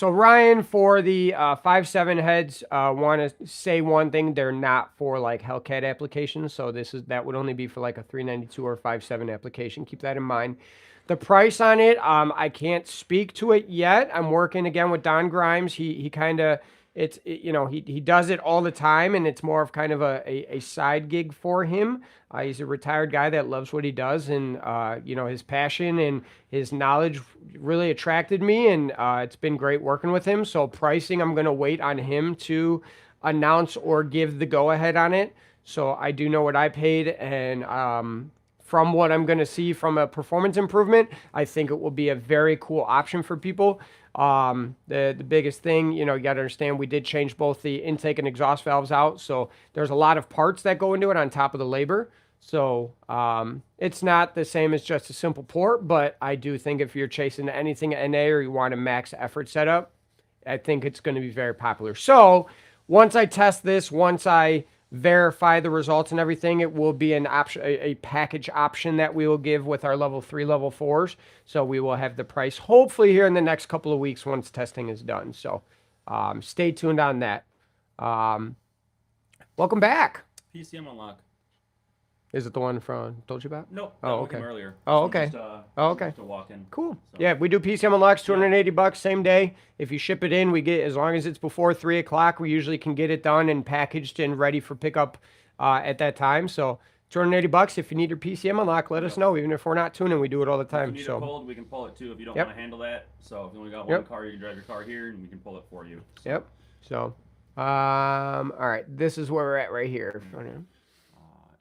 Ryan, for the 5.7 heads, want to say one thing. They're not for like Hellcat applications. So that would only be for like a 392 or 5.7 application. Keep that in mind. The price on it, I can't speak to it yet. I'm working again with Don Grimes. He kind of, he does it all the time, and it's more of kind of a side gig for him. He's a retired guy that loves what he does, and his passion and his knowledge really attracted me, and it's been great working with him. So pricing, I'm going to wait on him to announce or give the go-ahead on it. So I do know what I paid, and from what I'm going to see from a performance improvement, I think it will be a very cool option for people. The biggest thing, you got to understand, we did change both the intake and exhaust valves out. So there's a lot of parts that go into it on top of the labor. So it's not the same as just a simple port, but I do think if you're chasing anything NA or you want a max effort setup, I think it's going to be very popular. So once I test this, once I verify the results and everything, it will be an option, a package option that we will give with our level 3, level 4s. So we will have the price hopefully here in the next couple of weeks once testing is done. So Stay tuned on that. Welcome back. PCM unlock. Is it the one from told you about? Nope. Oh, That one okay. came earlier. Oh, This one's okay. Just, Oh, okay. Just a walk-in. Cool. So. Yeah, we do PCM unlocks, $280 same day. If you ship it in, we get, as long as it's before 3 o'clock, we usually can get it done and packaged and ready for pickup at that time. So $280. If you need your PCM unlock, let us know. Even if we're not tuning, we do it all the time. If you need it cold, we can pull it too. If you don't Yep. want to handle that, so if you only got one car, you can drive your car here, and we can pull it for you. So. Yep. So, all right, this is where we're at right here.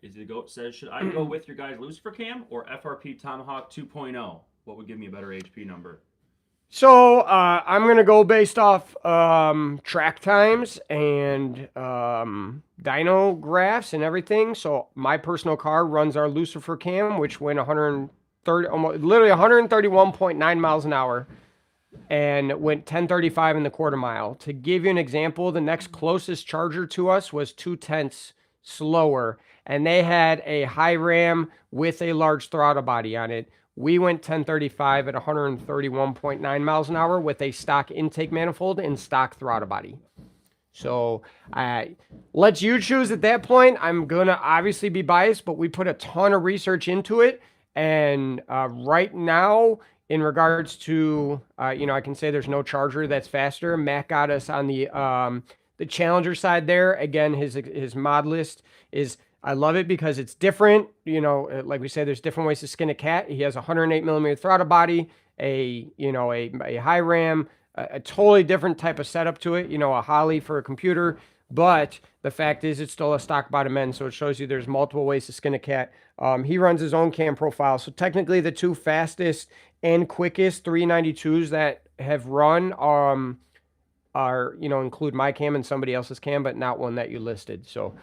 Is it go? Says, should I go with your guys' Lucifer Cam or FRP Tomahawk 2.0? What would give me a better HP number? So I'm gonna go based off track times and dyno graphs and everything. So my personal car runs our Lucifer Cam, which went 130, almost literally 131.9 miles an hour, and went 1035 in the quarter mile. To give you an example, the next closest charger to us was 0.2 slower, and they had a high ram with a large throttle body on it. We went 1035 at 131.9 miles an hour with a stock intake manifold and stock throttle body. So let you choose at that point. I'm going to obviously be biased, but we put a ton of research into it. And right now, in regards to, I can say there's no charger that's faster. Matt got us on the Challenger side there. Again, his mod list is, I love it because it's different. Like we said, there's different ways to skin a cat. He has a 108 millimeter throttle body, a high ram, a totally different type of setup to it, a Holly for a computer. But the fact is, it's still a stock bottom end, so it shows you there's multiple ways to skin a cat. He runs his own cam profile. So technically, the two fastest and quickest 392s that have run are, include my cam and somebody else's cam, but not one that you listed. So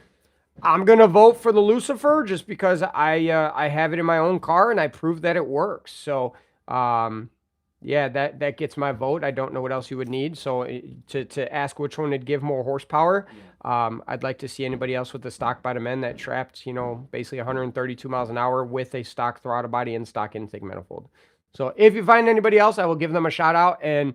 I'm going to vote for the Lucifer just because I have it in my own car and I proved that it works. So, yeah, that gets my vote. I don't know what else you would need. So to ask which one would give more horsepower, I'd like to see anybody else with the stock bottom end that trapped, basically 132 miles an hour with a stock throttle body and stock intake manifold. So if you find anybody else, I will give them a shout out and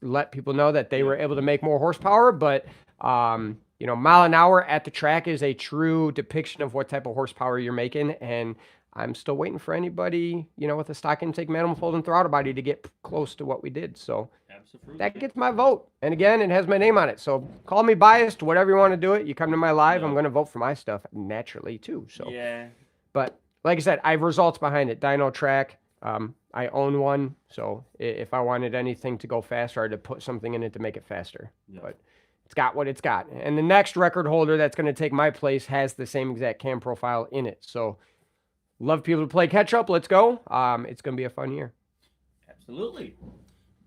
let people know that they were able to make more horsepower. But, mile an hour at the track is a true depiction of what type of horsepower you're making. And I'm still waiting for anybody, with a stock intake manifold and throttle body to get close to what we did. So Absolutely. That gets my vote. And again, it has my name on it. So call me biased, whatever you want to do it. You come to my live, I'm going to vote for my stuff naturally too. So yeah. But like I said, I have results behind it. Dyno track. I own one, so if I wanted anything to go faster, I'd put something in it to make it faster. Yeah. But it's got what it's got. And the next record holder that's going to take my place has the same exact cam profile in it. So love people to play catch up. Let's go. It's going to be a fun year. Absolutely.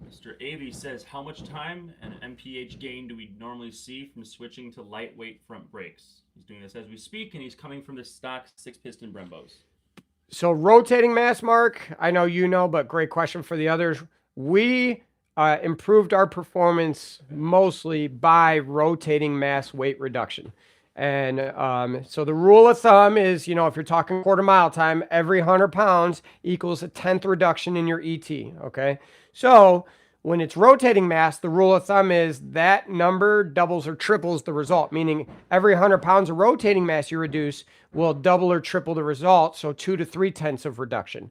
Mr. Avey says, how much time and MPH gain do we normally see from switching to lightweight front brakes? He's doing this as we speak, and he's coming from the stock 6-piston Brembos. So rotating mass, Mark, I know you know, but great question for the others. We improved our performance mostly by rotating mass weight reduction. And so the rule of thumb is, if you're talking quarter mile time, every 100 pounds equals a 10th reduction in your ET, okay? So when it's rotating mass, the rule of thumb is that number doubles or triples the result, meaning every 100 pounds of rotating mass you reduce will double or triple the result, so 2 to 3/10 of reduction.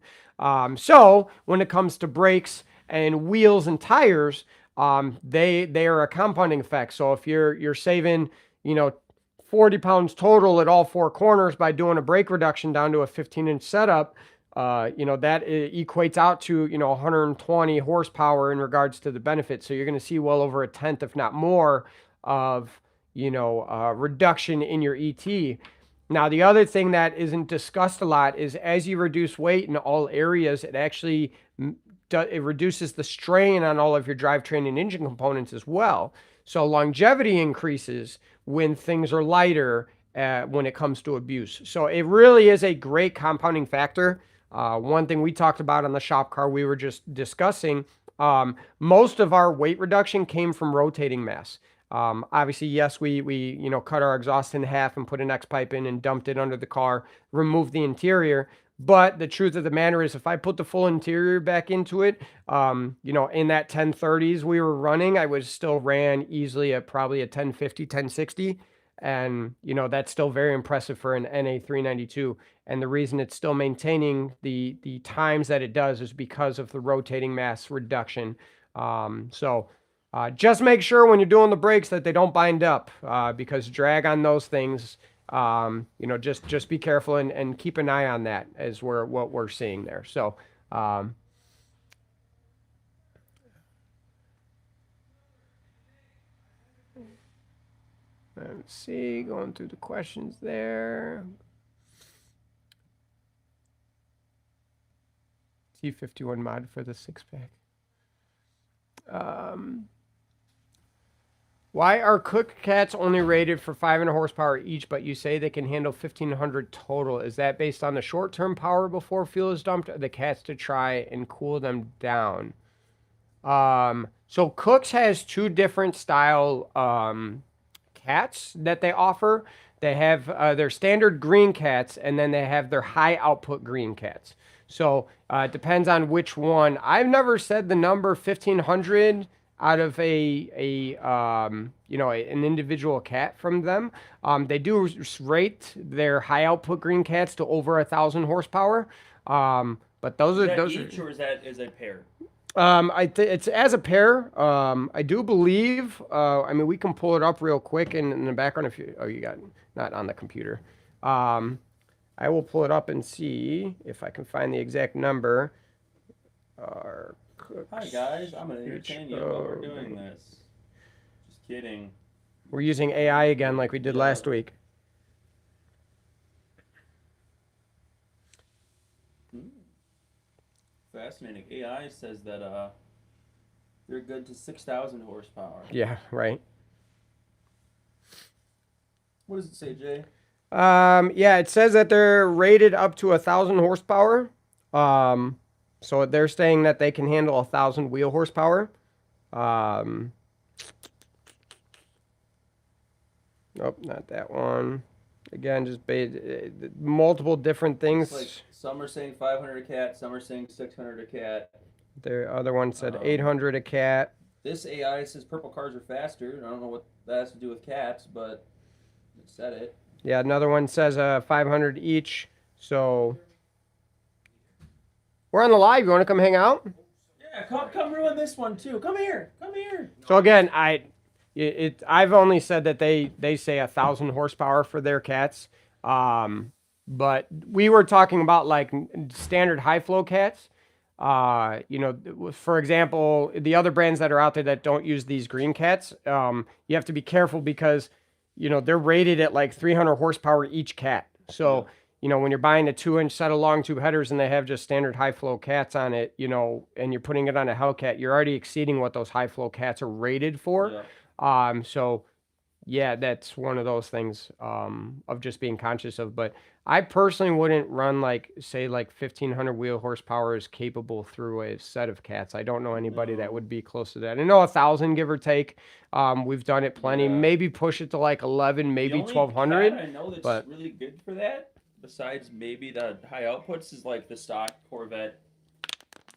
So when it comes to brakes and wheels and tires, they are a compounding effect. So if you're saving, 40 pounds total at all four corners by doing a brake reduction down to a 15-inch setup, that equates out to, 120 horsepower in regards to the benefit. So you're going to see well over a 10th, if not more, of, reduction in your ET. Now, the other thing that isn't discussed a lot is as you reduce weight in all areas, it actually it reduces the strain on all of your drivetrain and engine components as well. So longevity increases when things are lighter when it comes to abuse. So it really is a great compounding factor. One thing we talked about on the shop car we were just discussing, most of our weight reduction came from rotating mass. Obviously, yes, we cut our exhaust in half and put an X pipe in and dumped it under the car, removed the interior. But the truth of the matter is, if I put the full interior back into it, you know, in that 1030s we were running, I was still ran easily at probably a 1050, 1060. And, you know, that's still very impressive for an NA392. And the reason it's still maintaining the times that it does is because of the rotating mass reduction. Just make sure when you're doing the brakes that they don't bind up, because drag on those things, you know, just be careful and keep an eye on that as what we're seeing there. So, let's see, going through the questions there. T51 mod for the 6-pack. Why are Cook cats only rated for 500 horsepower each, but you say they can handle 1,500 total? Is that based on the short-term power before fuel is dumped, or the cats to try and cool them down? So Cook's has two different style cats that they offer. They have their standard green cats, and then they have their high output green cats. So it depends on which one. I've never said the number 1,500 out of an individual cat from them. They do rate their high output green cats to over 1,000 horsepower. But those Is are that each, or is that as a pair? It's as a pair. I do believe. I mean, we can pull it up real quick in the background if you. Oh, you got not on the computer. I will pull it up and see if I can find the exact number. Hi guys, I'm gonna entertain you while we're doing this. Just kidding. We're using AI again, like we did last week. Fascinating. AI says that they're good to 6,000 horsepower. Yeah, right. What does it say, Jay? Yeah, it says that they're rated up to 1,000 horsepower. So they're saying that they can handle 1,000 wheel horsepower. Nope, not that one. Again, just multiple different things. Like some are saying 500 a cat, some are saying 600 a cat. The other one said 800 a cat. This AI says purple cars are faster. I don't know what that has to do with cats, but it said it. Yeah, another one says 500 each. So we're on the live. You want to come hang out? Yeah, come ruin this one too. Come here. So again, I've only said that they say 1,000 horsepower for their cats. But we were talking about like standard high flow cats. You know, for example, the other brands that are out there that don't use these green cats, you have to be careful because, you know, they're rated at like 300 horsepower each cat. So, you know, when you're buying a 2-inch set of long tube headers and they have just standard high flow cats on it, you know, and you're putting it on a Hellcat, you're already exceeding what those high flow cats are rated for. Yeah. So yeah, that's one of those things of just being conscious of. But I personally wouldn't run like, say, like 1,500 wheel horsepower is capable through a set of cats. I don't know anybody that would be close to that. I know 1,000, give or take. We've done it plenty. Yeah. Maybe push it to like 11, maybe 1,200. I know that's really good for that, besides maybe the high outputs, is like the stock Corvette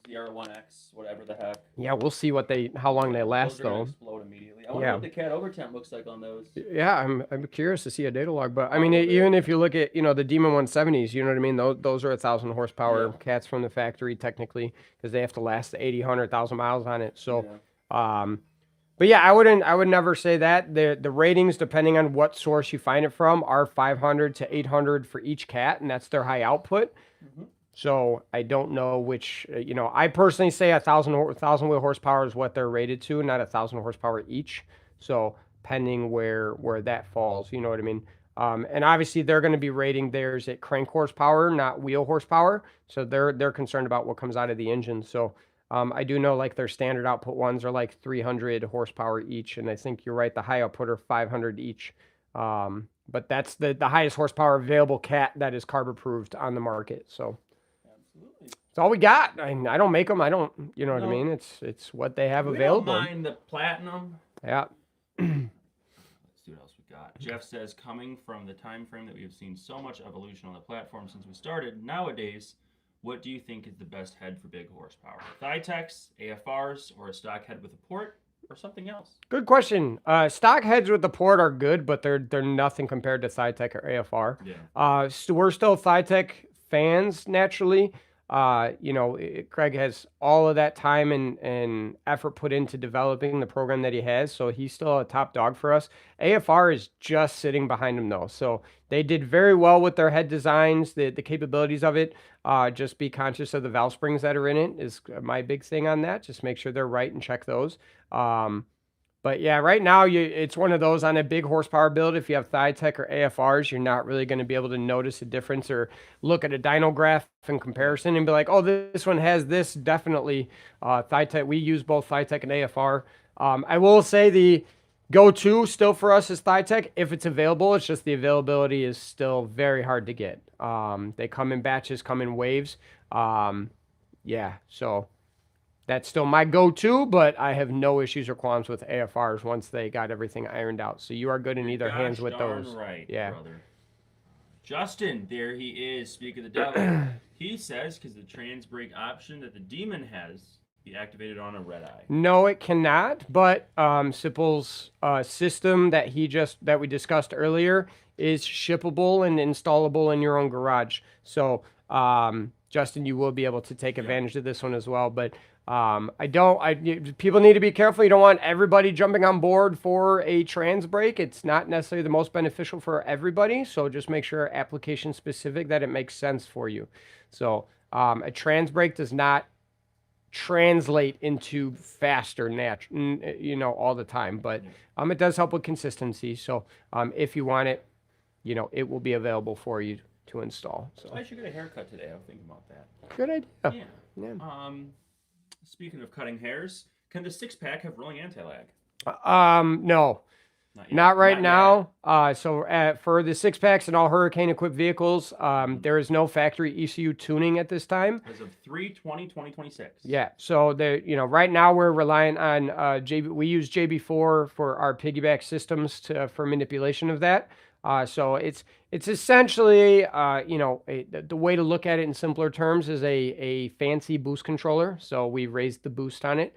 ZR1X, whatever the heck. Yeah, we'll see how long they last those are though. Explode immediately. I wonder what the cat overtemp looks like on those. Yeah, I'm curious to see a data log, but I mean, even if you look at, you know, the Demon 170s, you know what I mean? Those are 1,000 horsepower cats from the factory technically, because they have to last 80, 100,000 miles on it. So, but yeah, I would never say that. The ratings, depending on what source you find it from, are 500 to 800 for each cat, and that's their high output. Mm-hmm. So I don't know which, you know, I personally say 1,000 wheel horsepower is what they're rated to, not 1,000 horsepower each. So pending where that falls, you know what I mean? And obviously they're going to be rating theirs at crank horsepower, not wheel horsepower. So they're concerned about what comes out of the engine. So I do know like their standard output ones are like 300 horsepower each. And I think you're right, the high output are 500 each. But that's the highest horsepower available cat that is carb approved on the market. So it's all we got. I don't make them. I don't, you know what I mean? It's what they have available. We don't mind the platinum. Yeah. Let's see what else we got? Jeff says, coming from the time frame that we have seen so much evolution on the platform since we started, nowadays, what do you think is the best head for big horsepower? Thytex, AFRs, or a stock head with a port, or something else? Good question. Stock heads with the port are good, but they're nothing compared to Thytech or AFR. Yeah. So we're still Thytech fans naturally. Craig has all of that time and effort put into developing the program that he has, so he's still a top dog for us. AFR is just sitting behind him though, so they did very well with their head designs, the capabilities of it. Just be conscious of the valve springs that are in it is my big thing on that. Just make sure they're right and check those. But yeah, right now it's one of those on a big horsepower build. If you have Thytech or AFRs, you're not really going to be able to notice a difference or look at a dyno graph in comparison and be like, oh, this one has this. Definitely Thytech. We use both Thytech and AFR. I will say the go-to still for us is Thytech if it's available. It's just the availability is still very hard to get. They come in batches, come in waves. Yeah, so that's still my go-to, but I have no issues or qualms with AFRs once they got everything ironed out. So you are good in either hands with those. Right, yeah. Brother. Justin, there he is. Speak of the devil. He says, because the trans brake option that the Demon has, be activated on a red eye. No, it cannot. But Sipple's system that we discussed earlier is shippable and installable in your own garage. So Justin, you will be able to take advantage of this one as well. But people need to be careful. You don't want everybody jumping on board for a trans brake. It's not necessarily the most beneficial for everybody. So just make sure application specific that it makes sense for you. So a trans brake does not translate into faster all the time, but it does help with consistency. So if you want it, it will be available for you to install. So I should get a haircut today. I was thinking about that. Good idea. Yeah. Speaking of cutting hairs, can the 6-pack have rolling anti-lag? No. Not right now. For the 6-packs and all Hurricane-equipped vehicles, there is no factory ECU tuning at this time. As of 3/20/2026. Yeah. So right now we're relying on we use JB4 for our piggyback systems for manipulation of that. So it's essentially the way to look at it in simpler terms is a fancy boost controller. So we raised the boost on it.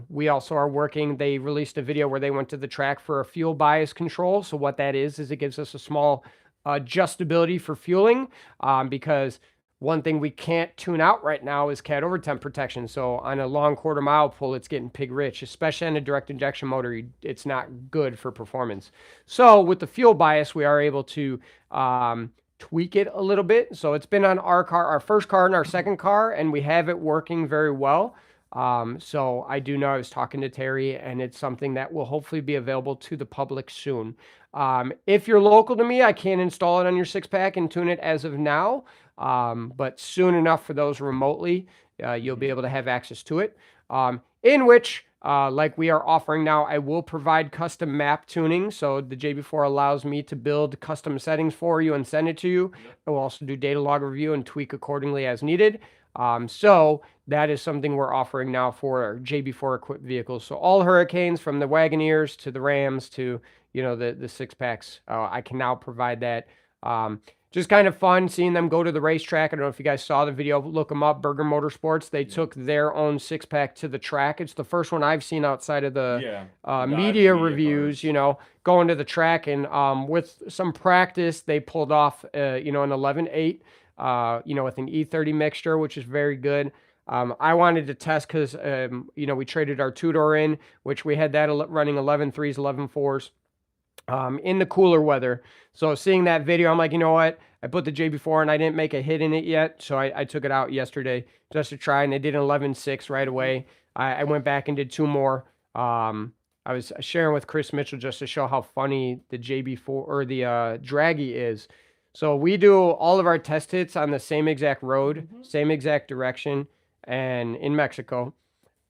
We also are working, they released a video where they went to the track for a fuel bias control. So what that is it gives us a small adjustability for fueling because one thing we can't tune out right now is cat over temp protection. So on a long quarter mile pull, it's getting pig rich, especially on a direct injection motor. It's not good for performance. So with the fuel bias, we are able to tweak it a little bit. So it's been on our car, our first car and our second car, and we have it working very well. So I do know I was talking to Terry, and it's something that will hopefully be available to the public soon. If you're local to me, I can't install it on your 6-pack and tune it as of now. But soon enough for those remotely, you'll be able to have access to it. In which, like we are offering now, I will provide custom map tuning. So the JB4 allows me to build custom settings for you and send it to you. I will also do data log review and tweak accordingly as needed. So that is something we're offering now for our JB4 equipped vehicles. So all Hurricanes, from the Wagoneers to the Rams to, the 6-packs, I can now provide that. Just kind of fun seeing them go to the racetrack. I don't know if you guys saw the video. Look them up, Burger Motorsports. They took their own 6-pack to the track. It's the first one I've seen outside of the media reviews, going to the track. And with some practice, they pulled off, an 11.8. With an E30 mixture, which is very good. I wanted to test because, we traded our two-door in, which we had that running 11.3s, 11.4s in the cooler weather. So seeing that video, I'm like, you know what? I put the JB4 and I didn't make a hit in it yet. So I took it out yesterday just to try, and they did an 11.6 right away. I went back and did 2 more. I was sharing with Chris Mitchell just to show how funny the JB4 or the Draggy is. So we do all of our test hits on the same exact road, same exact direction, and in Mexico.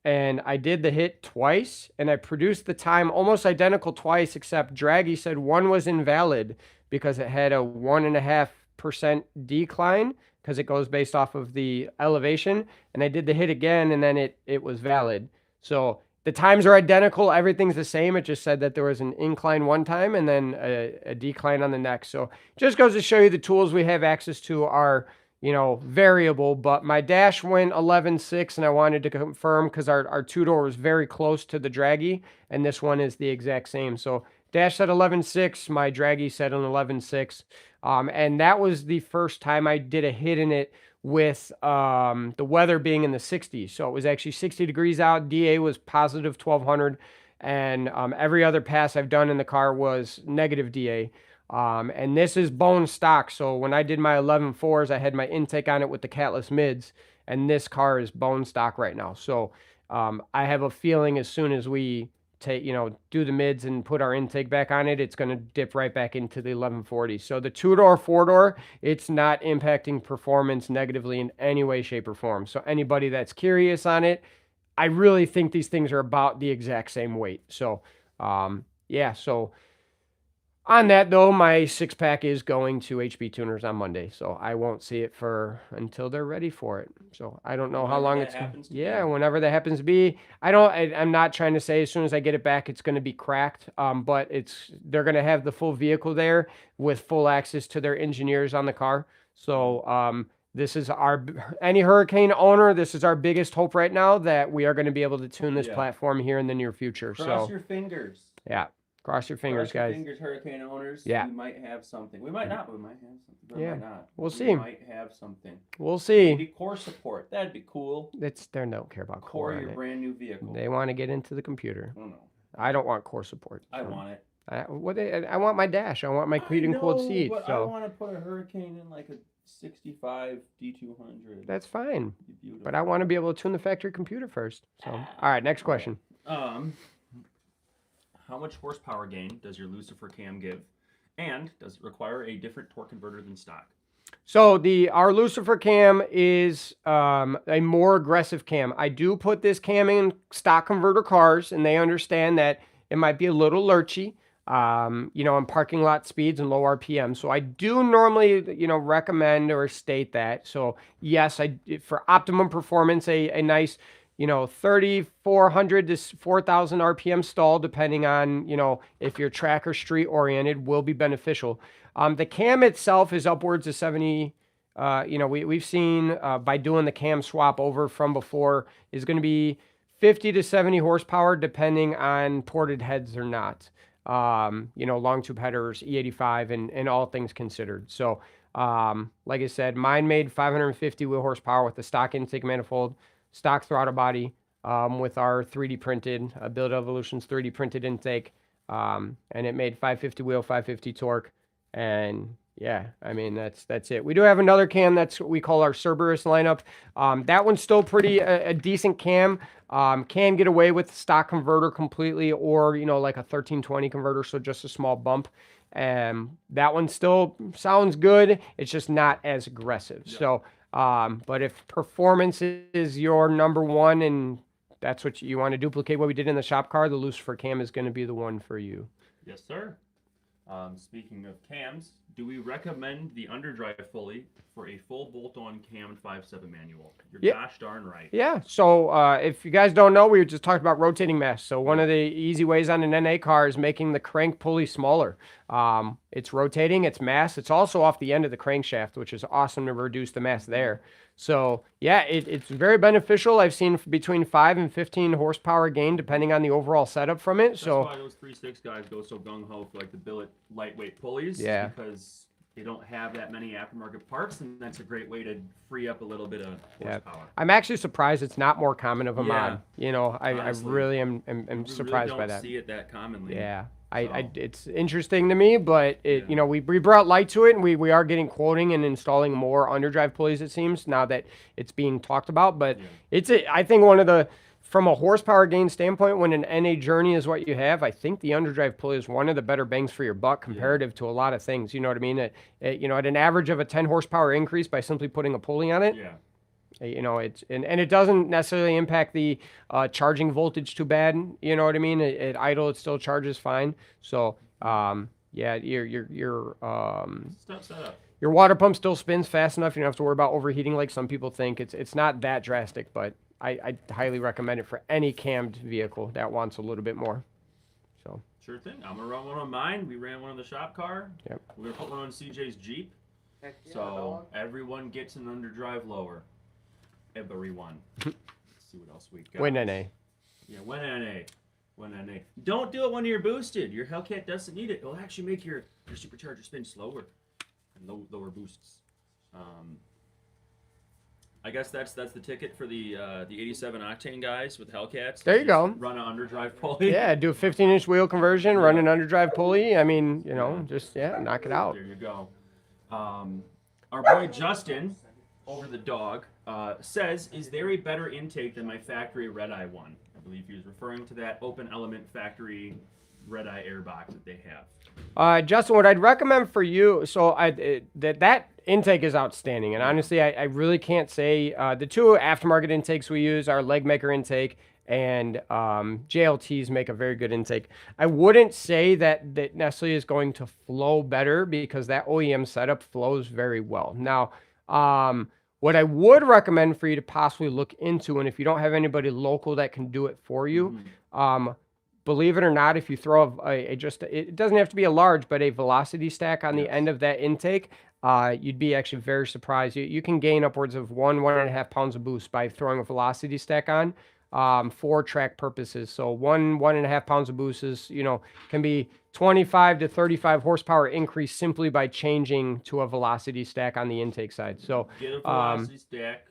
And I did the hit twice, and I produced the time almost identical twice, except Draggy said one was invalid because it had a 1.5% decline because it goes based off of the elevation. And I did the hit again, and then it was valid. So the times are identical. Everything's the same. It just said that there was an incline one time and then a decline on the next. So just goes to show you the tools we have access to are, variable. But my dash went 11.6, and I wanted to confirm because our two-door was very close to the draggy, and this one is the exact same. So dash said 11.6, my draggy said an 11.6. And that was the first time I did a hit in it with the weather being in the 60s. So it was actually 60 degrees out. DA was positive 1200. And every other pass I've done in the car was negative DA. And this is bone stock. So when I did my 11.4s, I had my intake on it with the catless mids. And this car is bone stock right now. So I have a feeling as soon as we do the mids and put our intake back on it, it's going to dip right back into the 1140. So the two-door, four-door, it's not impacting performance negatively in any way, shape, or form. So anybody that's curious on it, I really think these things are about the exact same weight. So, yeah, so on that, though, my six-pack is going to HB Tuners on Monday, so I won't see it until they're ready for it. So I don't know how long it's going to be. Yeah, whenever that happens to be. I'm not trying to say as soon as I get it back, it's going to be cracked, but they're going to have the full vehicle there with full access to their engineers on the car. So this is any Hurricane owner, this is our biggest hope right now that we are going to be able to tune this platform here in the near future. Cross your fingers. Yeah. Cross your fingers, guys. Fingers, Hurricane owners. Yeah. We might have something. We might not. We might have something. We might not. We'll see. We might have something. We'll see. Maybe core support. That'd be cool. They don't care about core your brand new vehicle. They want to get into the computer. Oh, no. I don't want core support. I want it. I want my dash. I want my heated and cooled seats. But I want to put a Hurricane in like a 65 D200. That's fine. But I want to be able to tune the factory computer first. So, all right, next question. How much horsepower gain does your Lucifer cam give? And does it require a different torque converter than stock? So our Lucifer cam is a more aggressive cam. I do put this cam in stock converter cars, and they understand that it might be a little lurchy, in parking lot speeds and low RPM. So I do normally, recommend or state that. So yes, for optimum performance, a nice 3,400 to 4,000 RPM stall, depending on, if you're track or street oriented, will be beneficial. The cam itself is upwards of 70. We've seen by doing the cam swap over from before is going to be 50 to 70 horsepower, depending on ported heads or not. Long tube headers, E85, and all things considered. So, like I said, mine made 550 wheel horsepower with the stock intake manifold, stock throttle body, with our 3D printed, Build Evolution's 3D printed intake, and it made 550 wheel, 550 torque, and yeah, I mean, that's it. We do have another cam that's what we call our Cerberus lineup. That one's still pretty a decent cam. Can get away with stock converter completely, or like a 1320 converter, so just a small bump. That one still sounds good. It's just not as aggressive. Yeah. So, but if performance is your number one and that's what you want to duplicate what we did in the shop car, the Lucifer cam is going to be the one for you. Yes, sir. Speaking of cams, do we recommend the underdrive fully for a full bolt-on cammed 5.7 manual? You're gosh darn right. Yeah. So if you guys don't know, we were just talking about rotating mass. So one of the easy ways on an NA car is making the crank pulley smaller. It's rotating, it's mass. It's also off the end of the crankshaft, which is awesome to reduce the mass there. So yeah, it's very beneficial. I've seen between 5 and 15 horsepower gain depending on the overall setup from it. That's why those 3.6 guys go so gung-ho for like the billet lightweight pulleys. Yeah. Because they don't have that many aftermarket parts, and that's a great way to free up a little bit of horsepower. I'm actually surprised it's not more common of a mod. I really am surprised really by that. See it that commonly. Yeah. It's interesting to me, but we brought light to it, and we are getting quoting and installing more underdrive pulleys, it seems, now that it's being talked about. But I think from a horsepower gain standpoint, when an NA journey is what you have, I think the underdrive pulley is one of the better bangs for your buck comparative to a lot of things. You know what I mean? At an average of a 10 horsepower increase by simply putting a pulley on it. Yeah. And it doesn't necessarily impact the charging voltage too bad. You know what I mean? At idle, it still charges fine. So your water pump still spins fast enough. You don't have to worry about overheating like some people think. It's not that drastic, but I highly recommend it for any cammed vehicle that wants a little bit more. So Sure thing. I'm gonna run one on mine. We ran one on the shop car. Yep. We're gonna put one on CJ's Jeep. Heck yeah, So dog. everyone gets an underdrive lower. Everyone. Let's see what else we got. win NA. Yeah, win NA. Win NA. Don't do it when you're boosted. Your Hellcat doesn't need it. It'll actually make your supercharger spin slower and lower boosts. I guess that's the ticket for the 87 octane guys with Hellcats. There you go. Run an underdrive pulley. Yeah, do a 15-inch wheel conversion, run an underdrive pulley. I mean, you know, just knock it out. There you go. Our boy Justin, over the dog, says, "Is there a better intake than my factory Red Eye one?" I believe he was referring to that open element factory Red Eye airbox that they have. Justin, what I'd recommend for you, so that intake is outstanding, and honestly, I really can't say the two aftermarket intakes we use are Leg Maker intake and JLTs make a very good intake. I wouldn't say that necessarily is going to flow better because that OEM setup flows very well. Now, what I would recommend for you to possibly look into, and if you don't have anybody local that can do it for you, believe it or not, if you throw it doesn't have to be a large, but a velocity stack on the end of that intake, you'd be actually very surprised. You can gain upwards of 1.5 pounds of boost by throwing a velocity stack on for track purposes. So 1.5 pounds of boost is, can be 25 to 35 horsepower increase simply by changing to a velocity stack on the intake side. So get a velocity stack,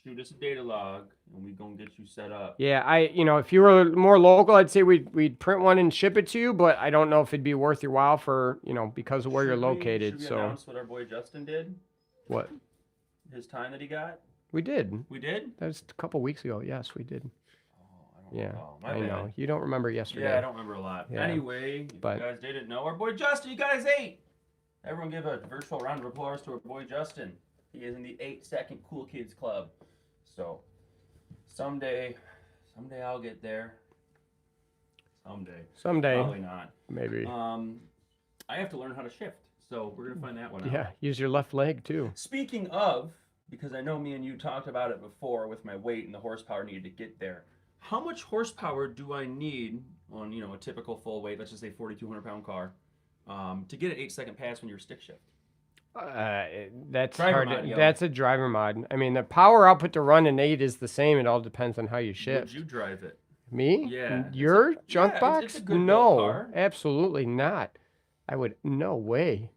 shoot us a data log, and we gonna get you set up. Yeah, if you were more local, I'd say we'd print one and ship it to you, but I don't know if it'd be worth your while for, because of where you're located. Should we announce what our boy Justin did? What? His time that he got? We did. We did? That was a couple weeks ago. Yes, we did. I don't recall. My I bad. know. You don't remember yesterday. Yeah, I don't remember a lot. Yeah. Anyway, if you guys didn't know, our boy Justin, you got his 8. Everyone give a virtual round of applause to our boy Justin. He is in the 8-second Cool Kids Club. So, someday I'll get there. Someday. Probably not. Maybe. I have to learn how to shift, so we're gonna find that one out. Yeah, use your left leg too. Speaking of, because I know me and you talked about it before with my weight and the horsepower needed to get there. How much horsepower do I need on a typical full weight, let's just say 4,200 pound car, to get an 8-second pass when you're stick shift? That's driver hard. mod, That's a driver mod. I mean, the power output to run an 8 is the same. It all depends on how you shift. Would you drive it? Me? Yeah. Your junk box? It's a good No, built car. absolutely not. I would. No way.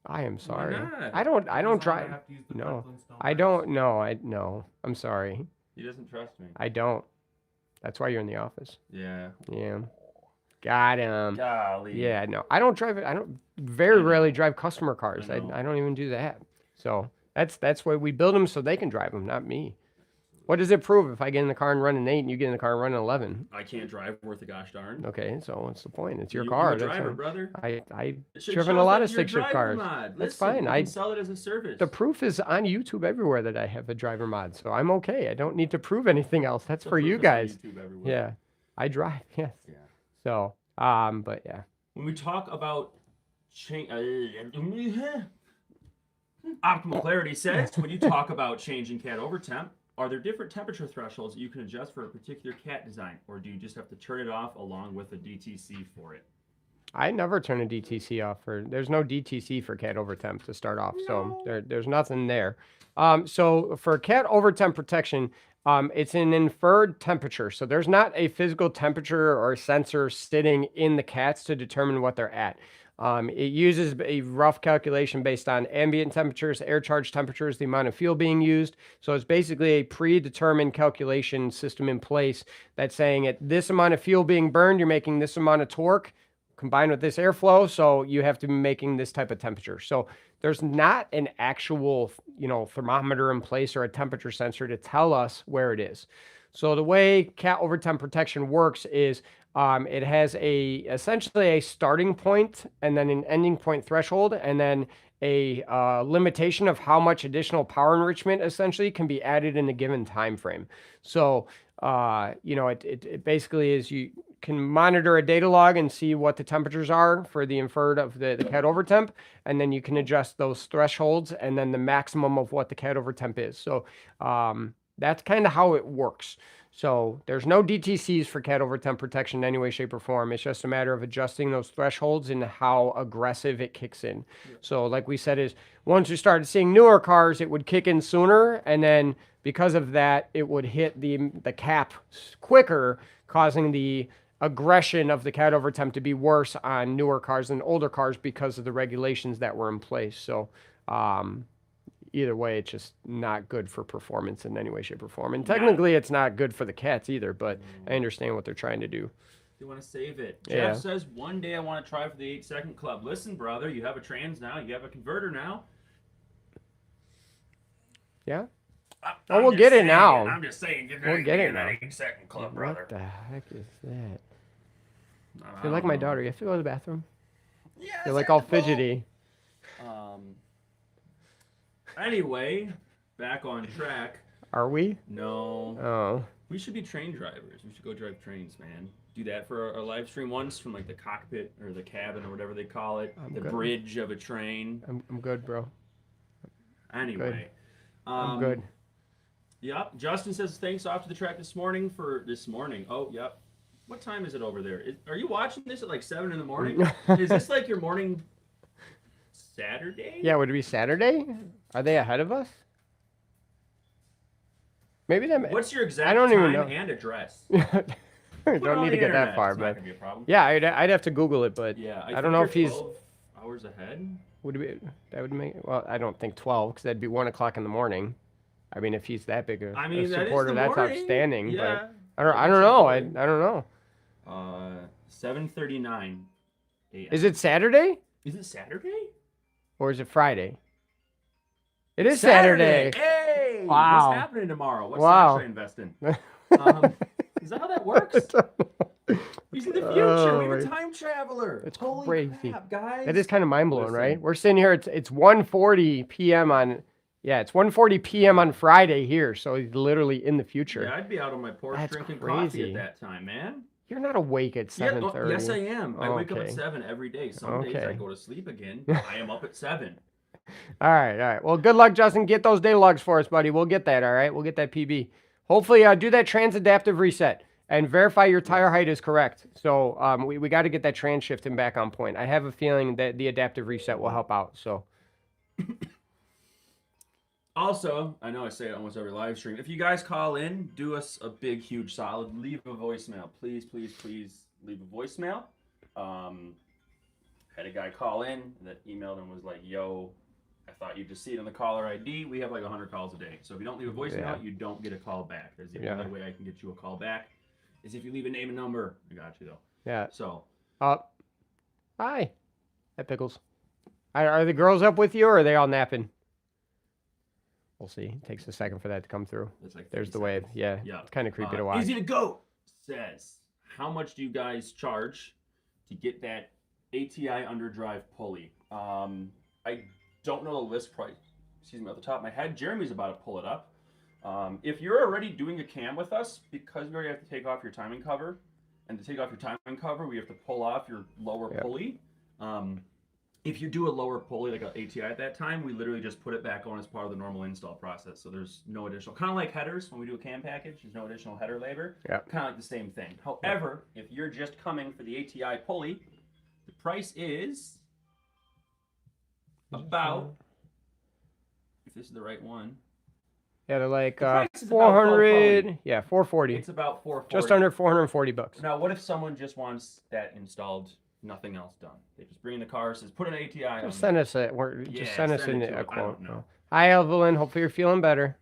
I am sorry. not? I don't drive. Have to use the No, Flintstone I don't. No. I'm sorry. He doesn't trust me. I don't. That's why you're in the office. Yeah. Yeah. Got him. Golly. Yeah, no. I don't drive it. I don't very rarely drive customer cars. I I know. don't even do that. So that's why we build them so they can drive them, not me. What does it prove if I get in the car and run an 8 and you get in the car and run an 11? I can't drive worth a gosh darn. Okay, so what's the point? It's your You- car. You're a That's driver, fine. brother. I've It should driven show a lot that of you're stick shift driver cars. mod. That's Listen, fine. You I can sell it as a service. The proof is on YouTube everywhere that I have a driver mod, so I'm okay. I don't need to prove anything else. That's The for proof you is on guys. YouTube everywhere. Yeah, I drive. Yes. Yeah. So, but yeah. When we talk about optimal clarity says, when you talk about changing cat over temp, are there different temperature thresholds that you can adjust for a particular cat design, or do you just have to turn it off along with a DTC for it? I never turn a DTC off there's no DTC for cat over temp to start off. So there's nothing there. So for cat over temp protection, it's an inferred temperature. So there's not a physical temperature or sensor sitting in the cats to determine what they're at. It uses a rough calculation based on ambient temperatures, air charge temperatures, the amount of fuel being used. So it's basically a predetermined calculation system in place that's saying at this amount of fuel being burned, you're making this amount of torque combined with this airflow. So you have to be making this type of temperature. So there's not an actual, thermometer in place or a temperature sensor to tell us where it is. So the way cat over temp protection works is it has essentially a starting point and then an ending point threshold, and then a limitation of how much additional power enrichment essentially can be added in a given time frame. So it basically is you can monitor a data log and see what the temperatures are for the inferred of the cat over temp, and then you can adjust those thresholds and then the maximum of what the cat over temp is. So That's kind of how it works. So there's no DTCs for cat over temp protection in any way, shape, or form. It's just a matter of adjusting those thresholds and how aggressive it kicks in. So like we said, is once we started seeing newer cars, it would kick in sooner, and then because of that, it would hit the cap quicker, causing the aggression of the cat over temp to be worse on newer cars than older cars because of the regulations that were in place. So either way, it's just not good for performance in any way, shape, or form. And technically, it's not good for the cats either, but I understand what they're trying to do. They want to save it. Yeah. Jeff says, one day I want to try for the 8-second club. Listen, brother, you have a trans now. You have a converter now. Yeah. I'm we'll just get it saying, now. I'm just saying, you're We'll going to get get it that now. 8-second club, brother. What the heck is that? I You're like don't my know. daughter. You have to go to the bathroom. Yes, You're like all fidgety. Anyway, back on track. Are we? No. Oh. We should be train drivers. We should go drive trains, man. Do that for our live stream once from like the cockpit or the cabin or whatever they call it. I'm the good. bridge of a train. I'm good, bro. Anyway. I'm good. Yep. Justin says thanks off to the track this morning for this morning. Oh, yep. What time is it over there? Are you watching this at like 7 in the morning? Is this like your morning Saturday? Yeah, would it be Saturday? Are they ahead of us? Maybe that. What's your exact I don't time even know. and address? Don't need to get that far, it's but not gonna be a problem. yeah, I'd have to Google it, but Yeah, I don't know if he's 12 hours ahead. would be that would make well. I don't think 12 because that'd be 1 o'clock in the morning. I mean, if he's that big a, I mean, a that is supporter, the that's morning. outstanding. Yeah. But I don't know. I don't know. 7:39 a.m. Is it Saturday Is it Saturday? or is it Friday? It is Saturday. Hey! Wow. What's happening tomorrow? What's Wow. Sasha investing? Is that how that works? He's in the future. Oh, we have a my- time traveler. It's Holy crazy. crap, guys. That is kind of mind blowing, Listen. right? We're sitting here. It's 1:40 p.m. on. Yeah, it's 1:40 p.m. on Friday here, so he's literally in the future. Yeah, I'd be out on my porch That's drinking crazy. coffee at that time, man. You're not awake at Yeah, 7:30. yes, I am. I wake up at Okay. 7 every day. Some days I Okay. go to sleep again. I am up at 7. All right. Well, good luck, Justin. Get those data logs for us, buddy. We'll get that. All right, we'll get that PB. Hopefully, do that trans adaptive reset and verify your tire height is correct. So we got to get that trans shifting back on point. I have a feeling that the adaptive reset will help out. So Also, I know I say it almost every live stream. If you guys call in, do us a big, huge solid. Leave a voicemail. Please, please, please leave a voicemail. Had a guy call in that emailed and was like, yo, I thought you'd just see it on the caller ID. We have like 100 calls a day. So if you don't leave a voicemail, Yeah. you don't get a call back. There's the Yeah. only way I can get you a call back is if you leave a name and number. I got you, though. yeah. So, Hi. Hi, Pickles. Are the girls up with you, or are they all napping? We'll see. It takes a second for that to come through. it's like There's 30 the wave. seconds. Yeah. Yeah. It's kind of creepy to watch. Easy to go says, how much do you guys charge to get that ATI underdrive pulley? I don't know the list price. Excuse me, off the top of my head. Jeremy's about to pull it up. If you're already doing a cam with us, because we already have to take off your timing cover, and to take off your timing cover, we have to pull off your lower Yep. pulley. If you do a lower pulley, like an ATI at that time, we literally just put it back on as part of the normal install process. So there's no additional, kind of like headers when we do a cam package, there's no additional header labor. Yep. Kind of like the same thing. However, if you're just coming for the ATI pulley, the price is about, if this is the right one, Yeah, they're like The price is about 400. Yeah, 440. it's about $440. Just under 440 bucks. Now, what if someone just wants that installed, nothing else done? They just bring in the car, says put an ATI on. Just send us a Yeah, just send us send it a to it. I quote. don't know. Hi, Evelyn. Hopefully you're feeling better.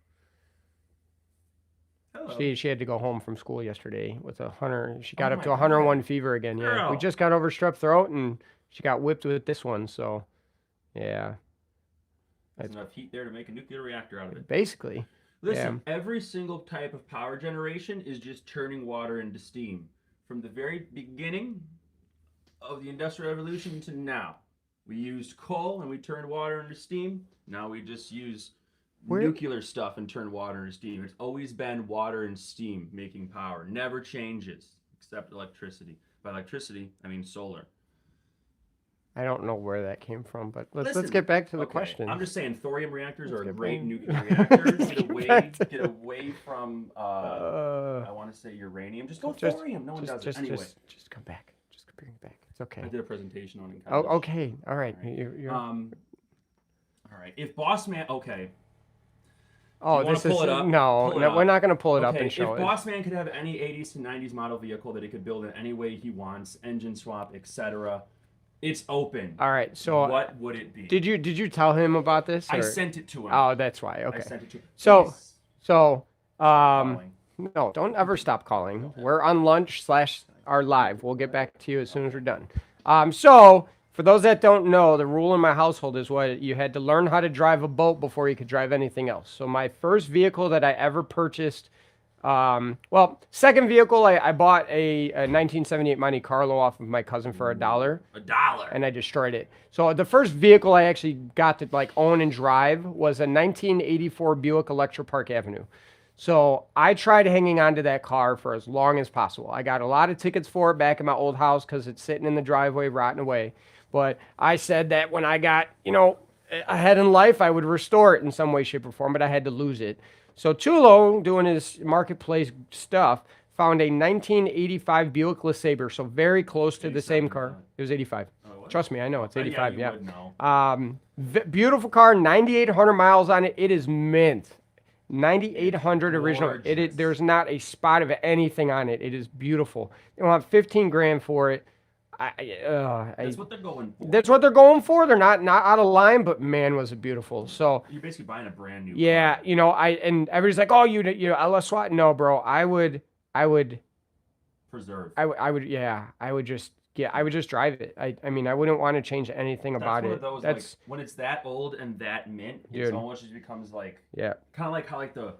Hello. She had to go home from school yesterday with 100. She got Oh up my to 101 fever again. Yeah, we Girl. just got over strep throat and she got whipped with this one. So, yeah, There's enough heat there to make a nuclear reactor out of it. basically. Listen, every single type of power generation is just turning water into steam. From the very beginning of the Industrial Revolution to now, we used coal and we turned water into steam. Now we just use nuclear stuff and turn water into steam. It's always been water and steam making power. Never changes, except electricity. By electricity, I mean solar. I don't know where that came from, but let's Listen, get back to the okay, question. I'm just saying, thorium reactors are a get great back- nuclear reactor. Let's Get away from, I want to say uranium. Just go thorium. No one does it. Anyway. Just come back. Just bring it back. It's okay. I did a presentation on it in Oh, college. okay. All right. You're... All right. If Boss Man, okay. Oh, this is no. We're not going to pull it up and show if it. Boss Man could have any 80s to 90s model vehicle that he could build in any way he wants, engine swap, etc., it's open. All right. So what would it be? Did you tell him about this? I sent it to him. Oh, that's why. Okay. I sent it to him. So Calling. no, don't ever stop calling. We're on lunch / our live. We'll get back to you as soon as we're done. So for those that don't know, the rule in my household is what you had to learn how to drive a boat before you could drive anything else. So my first vehicle that I ever purchased, second vehicle, I bought a 1978 Monte Carlo off of my cousin for $1. $1. And I destroyed it. So the first vehicle I actually got to like own and drive was a 1984 Buick Electra Park Avenue. So I tried hanging on to that car for as long as possible. I got a lot of tickets for it back in my old house because it's sitting in the driveway rotting away. But I said that when I got, ahead in life, I would restore it in some way, shape, or form, but I had to lose it. So Tulo, doing his marketplace stuff, found a 1985 Buick LeSabre, so very close to the same car. It was 85. Trust me, I know, it's 85, yeah. You would know. Beautiful car, 9,800 miles on it. It is mint. 9,800 original. There's not a spot of anything on it. It is beautiful. They want 15 grand for it. That's what they're going for. That's what they're going for. They're not out of line, but man, was it beautiful. So you're basically buying a brand new car. And everybody's like, oh, you LS SWAT. No, bro, I would preserve. I would just drive it. I mean, I wouldn't want to change anything about it. That's when it's that old and that mint, it almost just becomes like kind of like how like the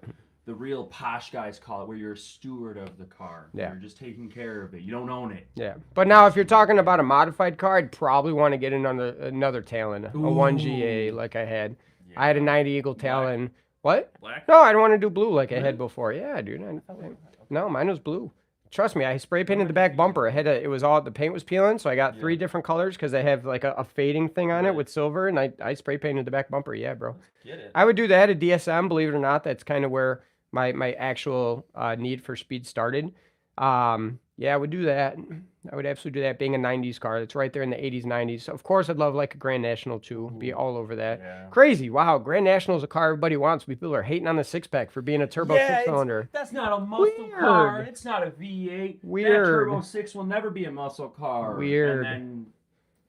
real posh guys call it, where you're a steward of the car. Yeah. You're just taking care of it. You don't own it. Yeah. But now if you're talking about a modified car, I'd probably want to get another Talon, a 1GA like I had. Yeah. I had a 90 Eagle Talon. What? Black? No, I don't want to do blue like I had before. Yeah, dude. No, mine was blue. Trust me, I spray painted the back bumper. The paint was peeling, so I got 3 different colors because they have like a fading thing on it with silver, and I spray painted the back bumper. Yeah, bro. Get it. I would do that at DSM, believe it or not. That's kind of where my actual need for speed started. I would do that. I would absolutely do that, being a 90s car. It's right there in the 80s, 90s. Of course, I'd love like a Grand National too. Be all over that. Yeah. Crazy. Wow, Grand National is a car everybody wants. People are hating on the 6-pack for being a turbo 6-cylinder. That's not a muscle car. It's not a V8. Weird. That turbo 6 will never be a muscle car. Weird. And then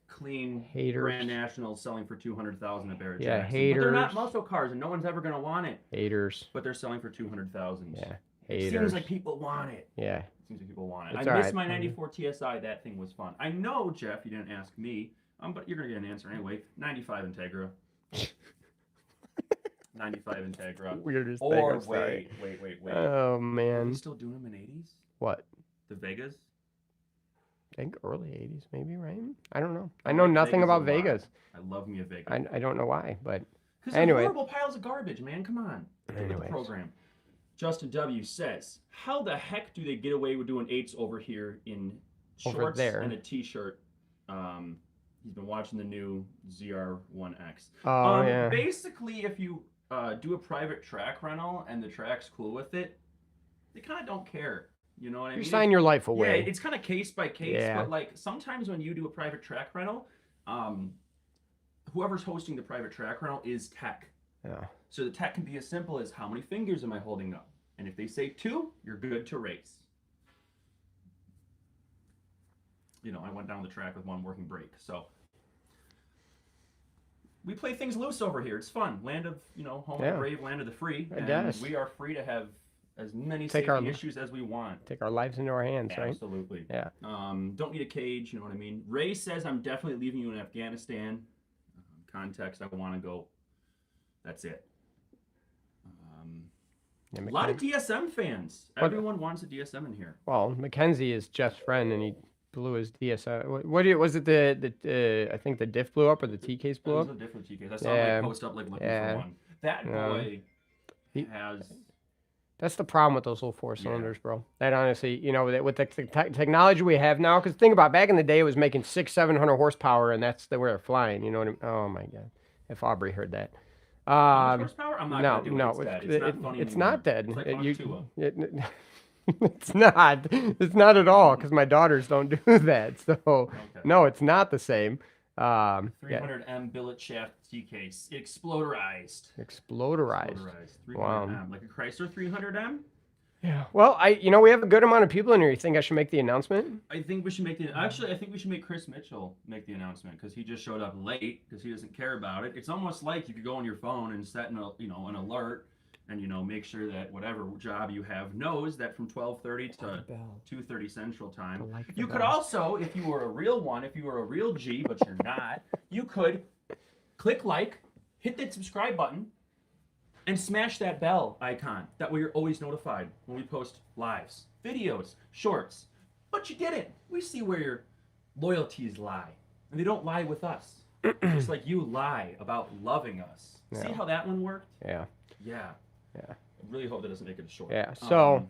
clean haters. Grand National selling for $200,000 at Barrett Yeah, Jackson. haters. But they're not muscle cars, and no one's ever gonna want it. Haters. But they're selling for $200,000. Yeah, haters. It seems like people want it. Yeah. It seems like people want it. It's I missed my 94 TSI. That thing was fun. I know, Jeff, you didn't ask me, but you're gonna get an answer anyway. 95 Integra. 95 Integra. Weirdest thing. Or wait. Oh man. Are we still doing them in 80s? What? The Vegas? I think early 80s, maybe, right? I don't know. I know nothing about Vegas. I love me a Vegas. I don't know why, but anyway. Horrible piles of garbage, man. Come on. Anyway. Program. Justin W says, how the heck do they get away with doing 8s over here in shorts and a t-shirt? He's been watching the new ZR1X. Oh, yeah. Basically, if you do a private track rental and the track's cool with it, they kind of don't care. You know what I mean? You sign your life away. Yeah, it's kind of case by case, but like sometimes when you do a private track rental, whoever's hosting the private track rental is tech. Yeah. So the tech can be as simple as, how many fingers am I holding up? And if they say 2, you're good to race. You know, I went down the track with 1 working brake. So we play things loose over here. It's fun. Land of, home of the brave, land of the free. I guess. We are free to have as many safety issues as we want. Take our lives into our hands, right? Absolutely. Yeah. Don't need a cage, you know what I mean? Ray says, I'm definitely leaving you in Afghanistan. Context, I want to go. That's it. A lot of DSM fans. Everyone wants a DSM in here. Well, Mackenzie is Jeff's friend, and he blew his DSM. Was it I think the diff blew up or the T case blew up? It was a different T case. I saw him post up looking for one. That boy has That's the problem with those little 4-cylinders, bro. That honestly, you know, with the technology we have now, because think about it, back in the day, it was making 600-700 horsepower, and that's where they're flying. You know what I mean? Oh my god, if Aubrey heard that. How much horsepower? I'm not No, gonna do it. no, It's dead. It's not funny it's anymore. not dead. It's like It's not. It's not at all because my daughters don't do that. So Okay. no, it's not the same. Yeah. 300M billet shaft T-case, exploderized. Exploderized. 300M, Wow. like a Chrysler 300M. Yeah. Well, we have a good amount of people in here. You think I should make the announcement? I think we should make the. Actually, I think we should make Chris Mitchell make the announcement because he just showed up late because he doesn't care about it. It's almost like you could go on your phone and set an alert, and make sure that whatever job you have knows that from 12:30 to 2:30 Central Time. You could also, if you were a real one, if you were a real G, but you're not, you could click like, hit that subscribe button, and smash that bell icon. That way you're always notified when we post lives, videos, shorts. But you didn't. We see where your loyalties lie. And they don't lie with us. Just like you lie about loving us. Yeah. See how that one worked? Yeah. Yeah. Yeah. I really hope that doesn't make it a short. Yeah. So,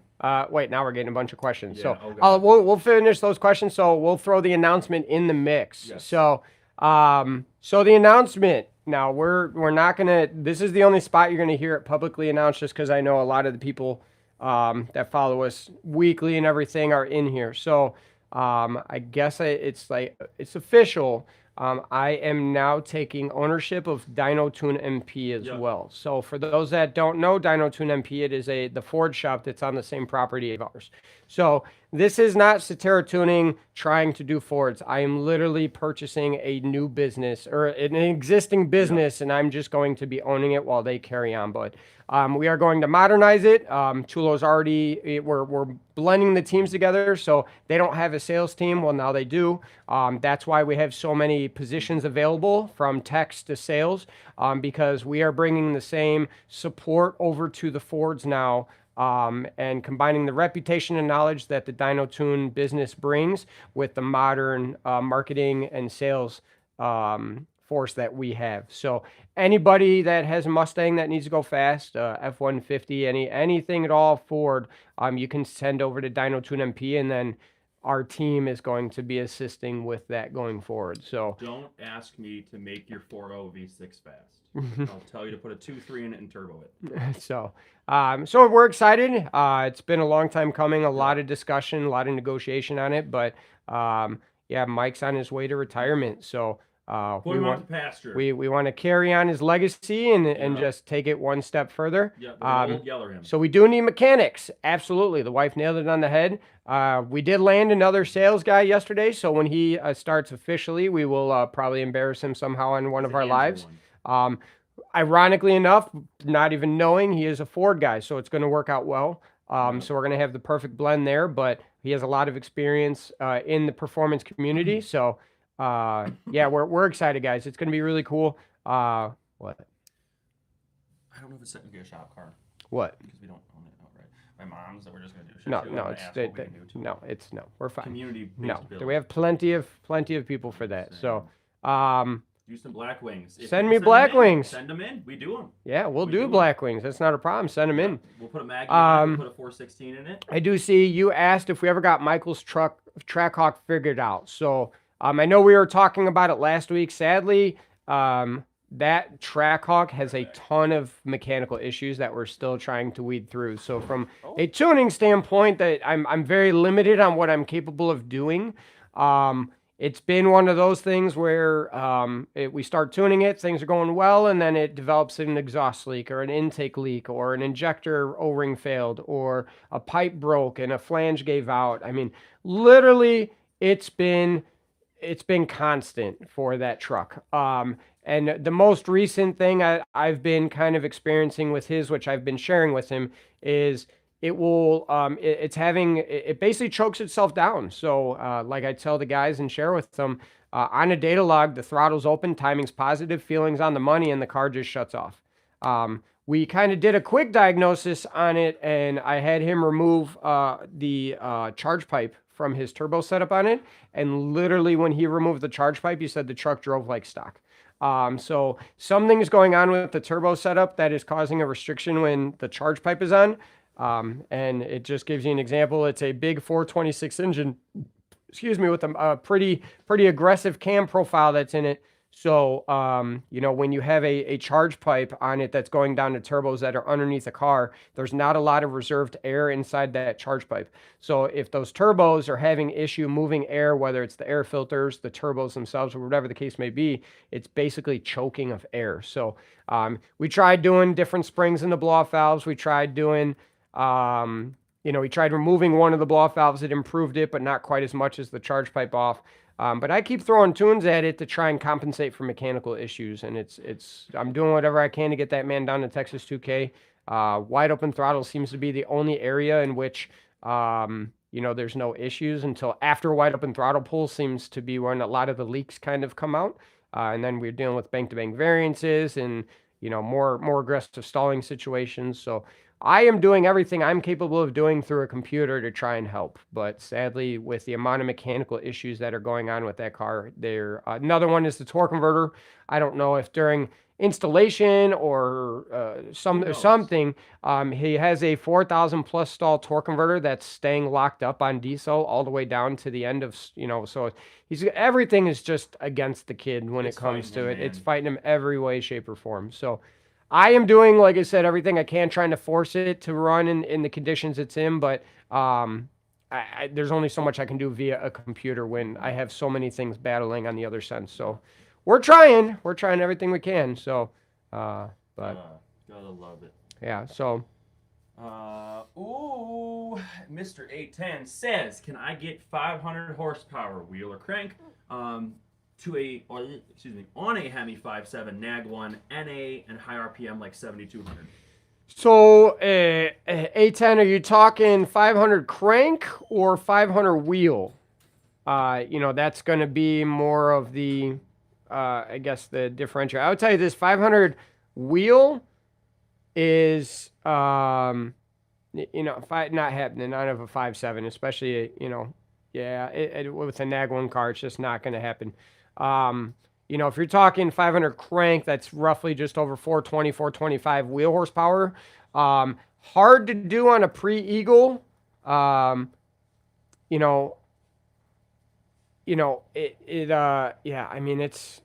wait, now we're getting a bunch of questions. Yeah, So, oh God. we'll finish those questions. So we'll throw the announcement in the mix. Yes. So, so the announcement. Now we're not gonna. This is the only spot you're gonna hear it publicly announced, just because I know a lot of the people that follow us weekly and everything are in here. So, I guess it's official. I am now taking ownership of Dyno Tune MP as well. So for those that don't know, Dyno Tune MP, it is the Ford shop that's on the same property of ours. So this is not Satera Tuning trying to do Fords. I am literally purchasing a new business or an existing business, and I'm just going to be owning it while they carry on. But we are going to modernize it. Chulo's already, we're blending the teams together, so they don't have a sales team. Well, now they do. That's why we have so many positions available from techs to sales, because we are bringing the same support over to the Fords now, and combining the reputation and knowledge that the Dyno Tune business brings with the modern marketing and sales force that we have. So anybody that has a Mustang that needs to go fast, F-150, anything at all Ford, you can send over to Dyno Tune MP, and then our team is going to be assisting with that going forward. So don't ask me to make your 4.0 V6 fast. I'll tell you to put a 2.3 in it and turbo it. So we're excited. It's been a long time coming, a lot of discussion, a lot of negotiation on it, but yeah, Mike's on his way to retirement. So Put him out to pasture. we want to carry on his legacy and just take it one step further. Yeah, we'll yell at him. So we do need mechanics. Absolutely. The wife nailed it on the head. We did land another sales guy yesterday. So when he starts officially, we will probably embarrass him somehow on one of our lives. Ironically enough, not even knowing, he is a Ford guy. So it's going to work out well. So we're going to have the perfect blend there, but he has a lot of experience in the performance community. So yeah, we're excited, guys. It's going to be really cool. What? I don't know if it's technically a shop car. What? Because we don't own it outright. My mom's that we're just going to do shit No, too. no, I'm it's gonna ask what we can do too. no, we're fine. Community-based No, build. we have plenty of people for that. So, do some black wings. If send people me them black in, wings. Send them in. We do them. Yeah, we'll We do do 'em. black wings. That's not a problem. Send them in. We'll put a Maggie in it. We'll put a 416 in it. I do see you asked if we ever got Michael's Trackhawk figured out. So I know we were talking about it last week. Sadly, that Trackhawk has a ton of mechanical issues that we're still trying to weed through. So from a tuning standpoint, that I'm very limited on what I'm capable of doing. It's been one of those things where we start tuning it, things are going well, and then it develops an exhaust leak or an intake leak or an injector O-ring failed or a pipe broke and a flange gave out. I mean, literally, it's been constant for that truck. And the most recent thing I've been kind of experiencing with his, which I've been sharing with him, is it will, it basically chokes itself down. So like I tell the guys and share with them, on a data log, the throttle's open, timing's positive, feeling's on the money, and the car just shuts off. We kind of did a quick diagnosis on it, and I had him remove the charge pipe from his turbo setup on it. And literally when he removed the charge pipe, he said the truck drove like stock. So something's going on with the turbo setup that is causing a restriction when the charge pipe is on. And it just gives you an example. It's a big 426 engine, excuse me, with a pretty aggressive cam profile that's in it. So, you know, when you have a charge pipe on it that's going down to turbos that are underneath the car, there's not a lot of reserved air inside that charge pipe. So if those turbos are having issue moving air, whether it's the air filters, the turbos themselves, or whatever the case may be, it's basically choking of air. So we tried doing different springs in the blow-off valves. We tried doing, you know, we tried removing one of the blow-off valves. It improved it, but not quite as much as the charge pipe off. But I keep throwing tunes at it to try and compensate for mechanical issues, and I'm doing whatever I can to get that man down to Texas 2K. Wide open throttle seems to be the only area in which you know, there's no issues until after wide open throttle pull seems to be when a lot of the leaks kind of come out, and then we're dealing with bank-to-bank variances and, you know, more aggressive stalling situations. So I am doing everything I'm capable of doing through a computer to try and help. But sadly, with the amount of mechanical issues that are going on with that car, another one is the torque converter. I don't know if during installation or something, he has a 4,000 plus stall torque converter that's staying locked up on diesel all the way down to the end of, you know, so everything is just against the kid when it comes to it. It's fighting him every way, shape, or form. So I am doing, like I said, everything I can, trying to force it to run in the conditions it's in, but there's only so much I can do via a computer when I have so many things battling on the other side. So we're trying everything we can. So, but Gotta love it. yeah. So, Mr. 810 says, can I get 500 horsepower wheel or crank? On a Hemi 5.7 Nag 1 NA and high RPM like 7,200. So, A10, are you talking 500 crank or 500 wheel? You know, that's going to be more of the, I guess, the differential. I would tell you this: 500 wheel is, you know, not happening out of a 5.7, especially, you know, yeah, with a Nag 1 car, it's just not going to happen. You know, if you're talking 500 crank, that's roughly just over 420, 425 wheel horsepower. Hard to do on a pre-Eagle. You know, yeah, I mean, that's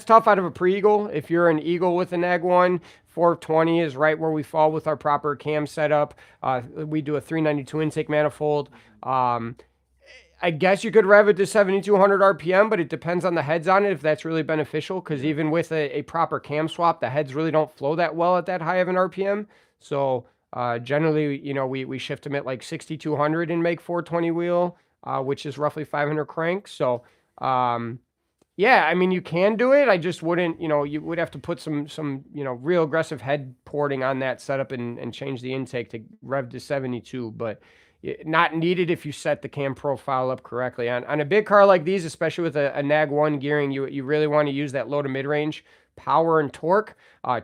tough out of a pre-Eagle. If you're an Eagle with a Nag 1, 420 is right where we fall with our proper cam setup. We do a 392 intake manifold. I guess you could rev it to 7,200 RPM, but it depends on the heads on it if that's really beneficial, because even with a proper cam swap, the heads really don't flow that well at that high of an RPM. So generally, you know, we shift them at like 6,200 and make 420 wheel, which is roughly 500 crank. So yeah, I mean, you can do it. I just wouldn't, you know, you would have to put some you know, real aggressive head porting on that setup and change the intake to rev to 72, but not needed if you set the cam profile up correctly. On a big car like these, especially with a Nag 1 gearing, you really want to use that low to mid-range power and torque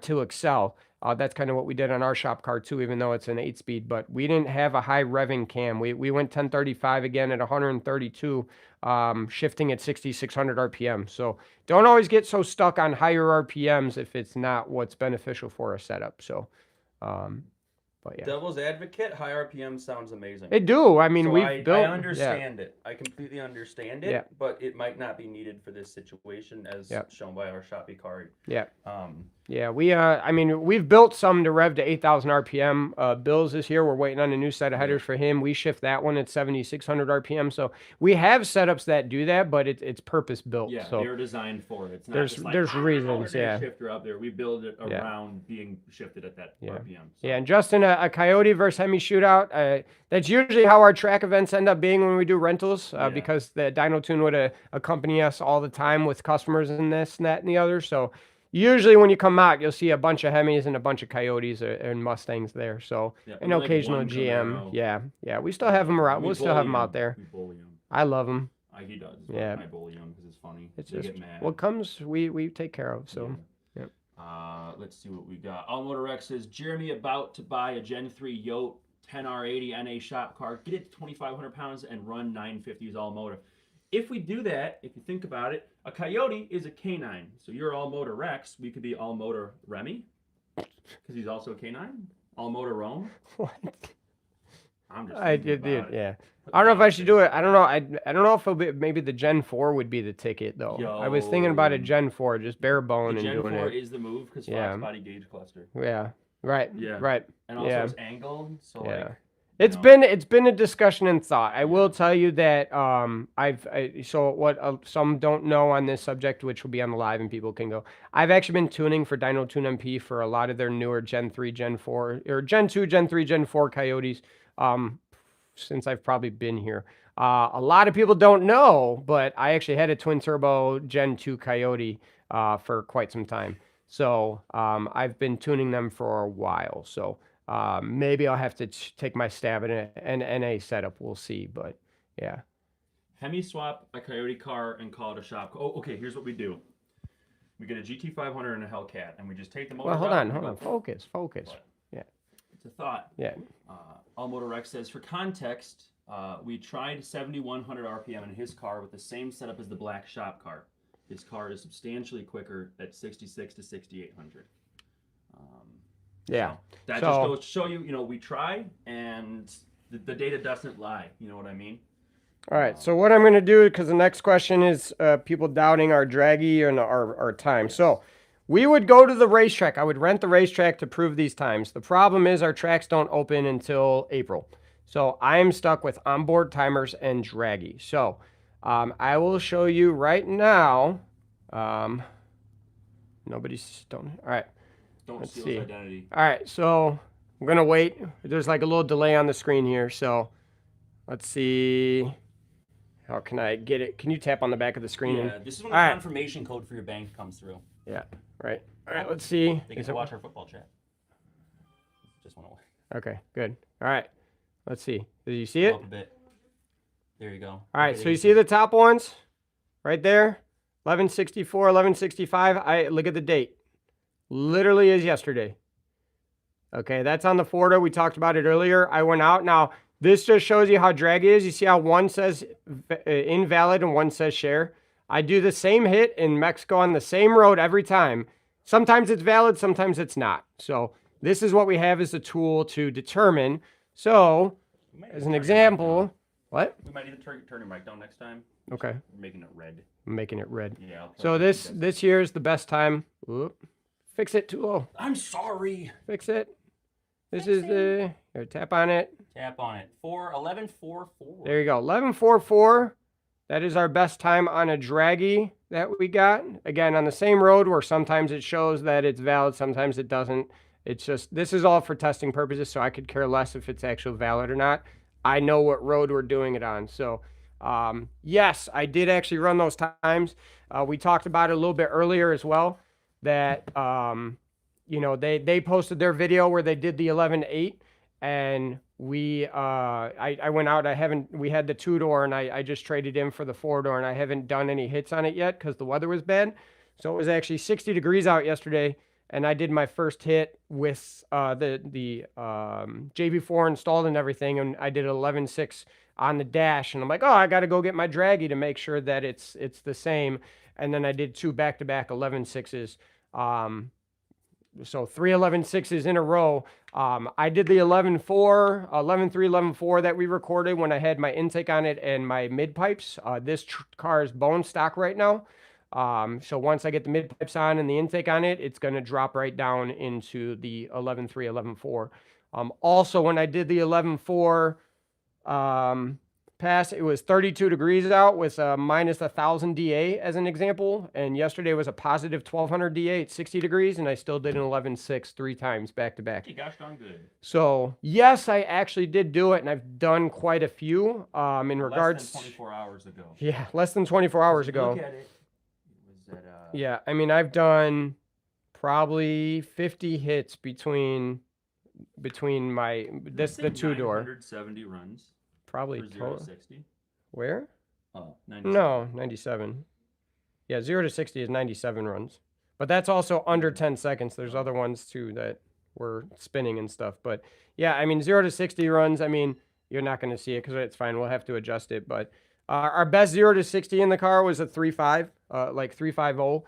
to excel. That's kind of what we did on our shop car too, even though it's an 8-speed, but we didn't have a high revving cam. We went 1035 again at 132, shifting at 6,600 RPM. So don't always get so stuck on higher RPMs if it's not what's beneficial for a setup. So, but yeah. Devil's advocate, high RPM sounds amazing. They do. I mean, so we've I built. understand it. I completely understand it, but it might not be needed for this situation, as shown by our shoppy car. Yeah. Yeah, I mean, we've built some to rev to 8,000 RPM. Bill's this year. We're waiting on a new set of headers for him. We shift that one at 7,600 RPM. So we have setups that do that, but it's purpose built. Yeah, so they're designed for it. It's not there's reasons. Yeah. Shifter up there. We build it around being shifted at that RPM. So. Yeah, and just in a Coyote versus Hemi shootout, that's usually how our track events end up being when we do rentals, because the Dyno Tune would accompany us all the time with customers and this and that and the other. So usually when you come out, you'll see a bunch of Hemis and a bunch of Coyotes and Mustangs there. So an occasional GM. Yeah, we still have them around. We'll still have them out there. We bully them. I love them. He does. Yeah. I bully him because it's funny. It's they just get mad. what comes, we take care of. So. Yeah. Let's see what we got. All Motor X says, Jeremy about to buy a Gen 3 Yote 10R80 NA shop car. Get it to 2,500 pounds and run 950s all motor. If we do that, if you think about it, a Coyote is a K9. So you're all motor Rex. We could be all motor Remy because he's also a K9. All motor Rome? What? I'm just I thinking did, about it. yeah. I don't know if I should do it. I don't know. I don't know if it'll be, maybe the Gen 4 would be the ticket though. I was thinking about a Yo. Gen 4, just bare bone The and Gen doing 4 it. is the move because Yeah. flex body gauge cluster. Yeah. Right. Yeah. Right. And also Yeah. it's angled, so Yeah. like It's been a discussion and thought. I will tell you that so what some don't know on this subject, which will be on the live and people can go. I've actually been tuning for Dyno Tune MP for a lot of their newer Gen 3, Gen 4, or Gen 2, Gen 3, Gen 4 Coyotes since I've probably been here. A lot of people don't know, but I actually had a twin turbo Gen 2 Coyote for quite some time. So I've been tuning them for a while. So maybe I'll have to take my stab at an NA setup. We'll see. But yeah. Hemi swap a Coyote car and call it a shop. Oh, okay. Here's what we do. We get a GT500 and a Hellcat, and we just take the motor. Well, hold out on, and hold go- on. Focus. What? Yeah. It's a thought. Yeah. All Motor Rex says, for context, we tried 7,100 RPM in his car with the same setup as the black shop car. His car is substantially quicker at 66 to 6,800. Yeah. So that So- just goes to show you, we try, and the data doesn't lie. You know what I mean? All right, so what I'm going to do, because the next question is people doubting our draggy and our time. So we would go to the racetrack. I would rent the racetrack to prove these times. The problem is our tracks don't open until April. So I'm stuck with onboard timers and draggy. So I will show you right now. Nobody's don't. All right. Don't Let's steal see. his identity. All right, so I'm going to wait. There's like a little delay on the screen here. So let's see. How can I get it? Can you tap on the back of the screen? Yeah, this is when All the right. confirmation code for your bank comes through. Yeah, right. All right, let's see. They get to watch our football chat. Just want to Okay, good. All right, let's see. Did you see it? up a bit. There you go. All right, so you see the top ones right there? 1164, 1165. I look at the date. Literally is yesterday. Okay, that's on the Forda. We talked about it earlier. I went out. Now, this just shows you how draggy is. You see how one says invalid and one says share? I do the same hit in Mexico on the same road every time. Sometimes it's valid, sometimes it's not. So this is what we have as a tool to determine. So, as an example, what? We might need to turn your mic down next time. Okay, We're making it red. I'm making it red. Yeah. So this year is the best time. Oop. Fix it too low. I'm sorry. Fix it. This is the, here, tap on it. Tap on it. 1144. There you go. 1144. That is our best time on a draggy that we got. Again, on the same road where sometimes it shows that it's valid, sometimes it doesn't. It's just, this is all for testing purposes, so I could care less if it's actually valid or not. I know what road we're doing it on. So, yes, I did actually run those times. We talked about it a little bit earlier as well, that, they posted their video where they did the 11.8, and I went out. We had the 2-door, and I just traded in for the 4-door, and I haven't done any hits on it yet because the weather was bad. So it was actually 60 degrees out yesterday, and I did my first hit with the JB4 installed and everything, and I did 11.6 on the dash, and I'm like, oh, I got to go get my draggy to make sure that it's the same. And then I did 2 back-to-back 11.6s. So 3 11.6s in a row. I did the 11.4, 11.3, 11.4 that we recorded when I had my intake on it and my mid pipes. This car is bone stock right now. So once I get the mid pipes on and the intake on it, it's going to drop right down into the 11.3, 11.4. Also, when I did the 11.4 pass, it was 32 degrees out with a minus 1,000 DA as an example. And yesterday was a positive 1,200 DA at 60 degrees, and I still did an 11.6 3 times back to back. Hey, gosh darn good. So yes, I actually did do it, and I've done quite a few in regards. Less than 24 hours ago. Yeah, less than 24 hours ago. Look at it. It was at, Yeah, I mean, I've done probably 50 hits between the 2-door. 170 runs. Probably For 0 to total. 60. Where? Oh, 97. No, 97. Yeah, 0 to 60 is 97 runs. But that's also under 10 seconds. There's other ones too that were spinning and stuff. But yeah, I mean, 0 to 60 runs, I mean, you're not going to see it because it's fine. We'll have to adjust it. But our best 0 to 60 in the car was a 3.5. like 350.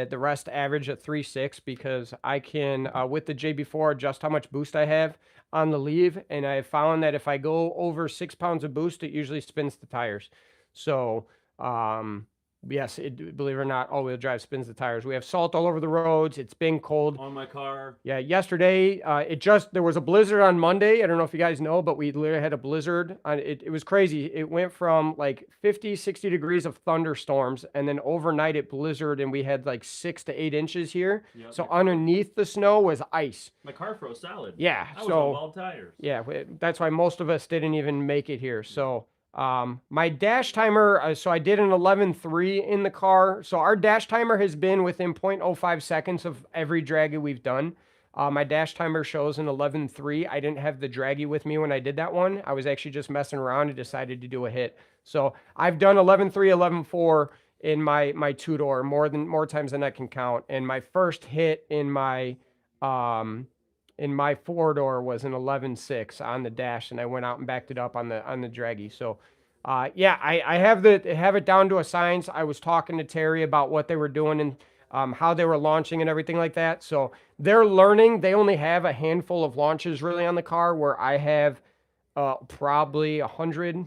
The rest average at 3.6 because I can, with the JB4, adjust how much boost I have on the leave. And I found that if I go over 6 pounds of boost, it usually spins the tires. So, yes, believe it or not, all-wheel drive spins the tires. We have salt all over the roads. It's been cold. On my car. Yeah, yesterday, there was a blizzard on Monday. I don't know if you guys know, but we literally had a blizzard. It was crazy. It went from like 50, 60 degrees of thunderstorms, and then overnight it blizzarded, and we had like 6 to 8 inches here. Yep. So underneath the snow was ice. My car froze solid. Yeah, I was on bald tires. Yeah, that's why most of us didn't even make it here. So my dash timer, so I did an 11.3 in the car. So our dash timer has been within 0.05 seconds of every draggy we've done. My dash timer shows an 11.3. I didn't have the draggy with me when I did that one. I was actually just messing around and decided to do a hit. So I've done 11.3, 11.4 in my two-door more times than I can count. And my first hit in my four-door was an 11.6 on the dash, and I went out and backed it up on the draggy. So, yeah, I have it down to a science. I was talking to Terry about what they were doing and how they were launching and everything like that. So they're learning. They only have a handful of launches really on the car, where I have probably 100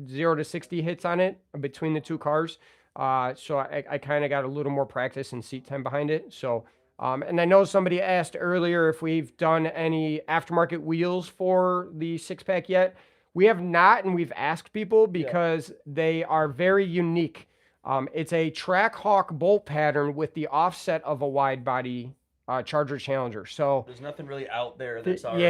0 to 60 hits on it between the two cars. So I kind of got a little more practice and seat time behind it. So. And I know somebody asked earlier if we've done any aftermarket wheels for the 6-pack yet. We have not, and we've asked people because they are very unique. It's a Trackhawk bolt pattern with the offset of a wide body Charger Challenger. So there's nothing really out there that's already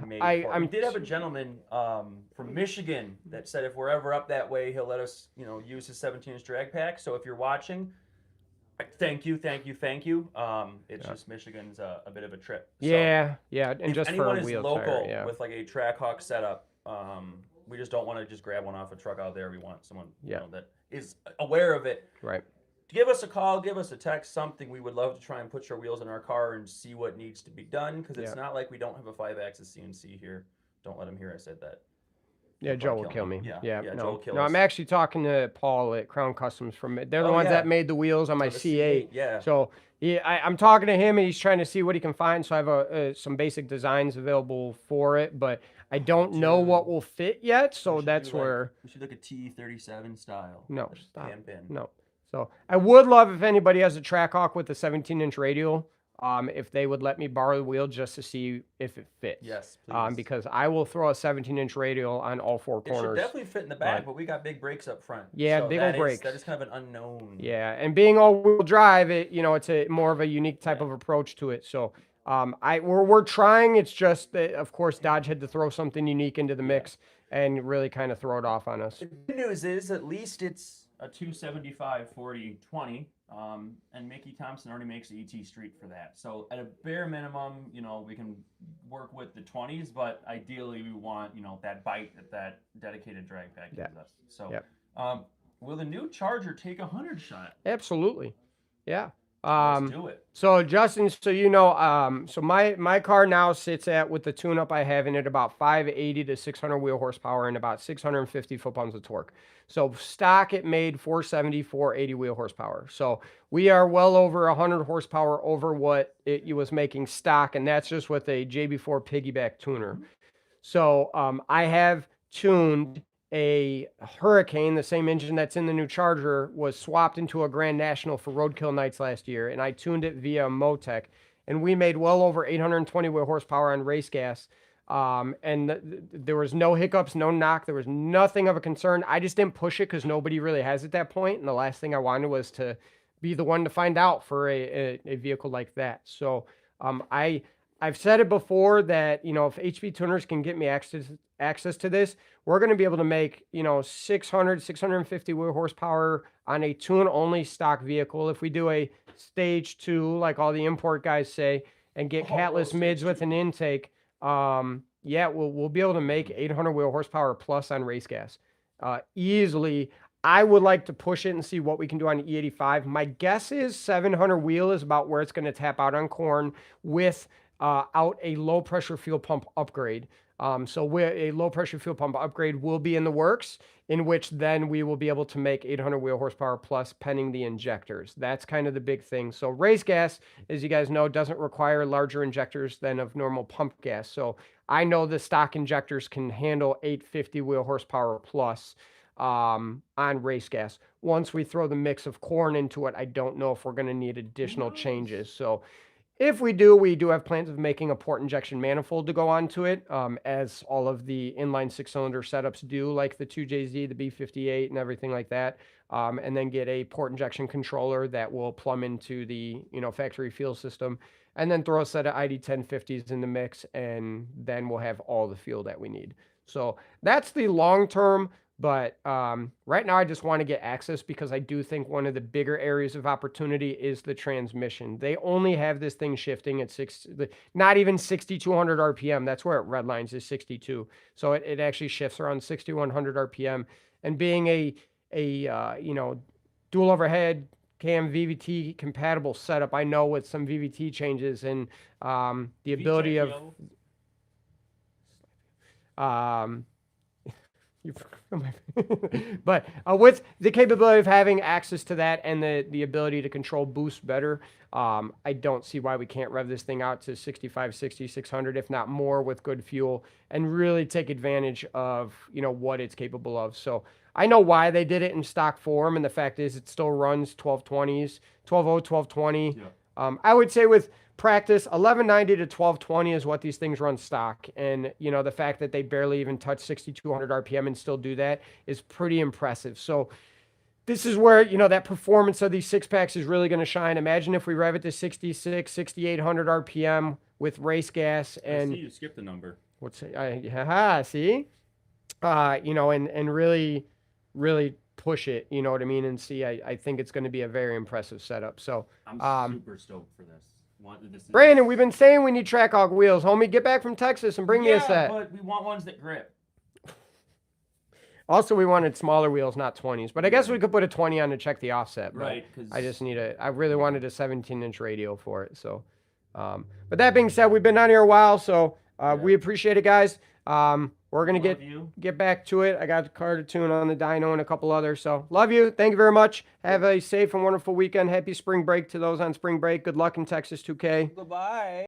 made for it. We did have a gentleman from Michigan that said if we're ever up that way, he'll let us, use his 17-inch drag pack. So if you're watching, thank you. It's just Michigan's a bit of a trip. So yeah, and just for a wheel wheel local tire, with like a Trackhawk setup, we just don't want to just grab one off a truck out there. We want someone that is aware of it. Right. Give us a call, give us a text, something. We would love to try and put your wheels in our car and see what needs to be done, because it's not like we don't have a 5-axis CNC here. Don't let him hear I said that. Yeah, Joe will kill me. Yeah, no, Joe will kill no, us. I'm actually talking to Paul at Crown Customs they're the ones that made the wheels on my C8. Yeah. So I'm talking to him, and he's trying to see what he can find. So I have some basic designs available for it, but I don't know what will fit yet. So that's where we should look at T37 style. No, stop. Pin. No. So I would love if anybody has a Trackhawk with a 17-inch radial. If they would let me borrow the wheel just to see if it fits. Yes, please. Because I will throw a 17-inch radial on all four corners. It should definitely fit in the back, but we got big brakes up front. Yeah, so big old brakes. That is kind of an unknown. Yeah, and being all-wheel drive, it's a more of a unique type of approach to it. So we're trying. It's just that, of course, Dodge had to throw something unique into the mix and really kind of throw it off on us. The good news is at least it's a 275/40/20. And Mickey Thompson already makes the ET Street for that. So at a bare minimum, we can work with the 20s, but ideally we want, that bite that dedicated drag pack gives us. So will the new Charger take a 100 shot? Absolutely. Yeah. Let's do it. So Justin, so my car now sits with the tune-up I have in it about 580 to 600 wheel horsepower and about 650 foot-pounds of torque. So stock it made 470, 480 wheel horsepower. So we are well over 100 horsepower over what it was making stock, and that's just with a JB4 piggyback tuner. So I have tuned a Hurricane, the same engine that's in the new Charger, was swapped into a Grand National for roadkill nights last year, and I tuned it via Motec, and we made well over 820 wheel horsepower on race gas. And there was no hiccups, no knock. There was nothing of a concern. I just didn't push it because nobody really has at that point. And the last thing I wanted was to be the one to find out for a vehicle like that. So I've said it before that, if HP tuners can get me access to this, we're going to be able to make, 600, 650 wheel horsepower on a tune-only stock vehicle. If we do a stage 2, like all the import guys say, and get catless mids with an intake, we'll be able to make 800 wheel horsepower plus on race gas easily. I would like to push it and see what we can do on E85. My guess is 700 wheel is about where it's going to tap out on corn with out a low pressure fuel pump upgrade. So a low pressure fuel pump upgrade will be in the works, in which then we will be able to make 800 wheel horsepower plus pending the injectors. That's kind of the big thing. So race gas, as you guys know, doesn't require larger injectors than of normal pump gas. So I know the stock injectors can handle 850 wheel horsepower plus on race gas. Once we throw the mix of corn into it, I don't know if we're going to need additional changes. So if we do have plans of making a port injection manifold to go onto it, as all of the inline 6-cylinder setups do, like the 2JZ, the B58, and everything like that. And then get a port injection controller that will plumb into the factory fuel system, and then throw a set of ID1050s in the mix, and then we'll have all the fuel that we need. So that's the long term. But right now, I just want to get access because I do think one of the bigger areas of opportunity is the transmission. They only have this thing shifting at not even 6,200 RPM. That's where it redlines is 62. So it actually shifts around 6,100 RPM. And being a dual overhead cam VVT compatible setup, I know with some VVT changes and the ability of but with the capability of having access to that and the ability to control boost better, I don't see why we can't rev this thing out to 65, 60, 600, if not more, with good fuel, and really take advantage of what it's capable of. So I know why they did it in stock form, and the fact is it still runs 1220s, 1200, 1220. Yeah. I would say with practice, 1190 to 1220 is what these things run stock. And, the fact that they barely even touch 6,200 RPM and still do that is pretty impressive. So this is where, that performance of these six packs is really going to shine. Imagine if we rev it to 66, 6,800 RPM with race gas. And I see you skipped the number. What's it? See? And really push it, you know what I mean? And see, I think it's going to be a very impressive setup. So I'm super stoked for this. Brandon, we've been saying we need track hog wheels. Homie, get back from Texas and bring me a set. But we want ones that grip. Also, we wanted smaller wheels, not 20s. But I guess we could put a 20 on to check the offset. Right. I really wanted a 17-inch radial for it. So, but that being said, we've been on here a while, so we appreciate it, guys. We're going to get back to it. I got Satera Tuning on the dyno and a couple others. So love you. Thank you very much. Have a safe and wonderful weekend. Happy spring break to those on spring break. Good luck in Texas 2K. Goodbye.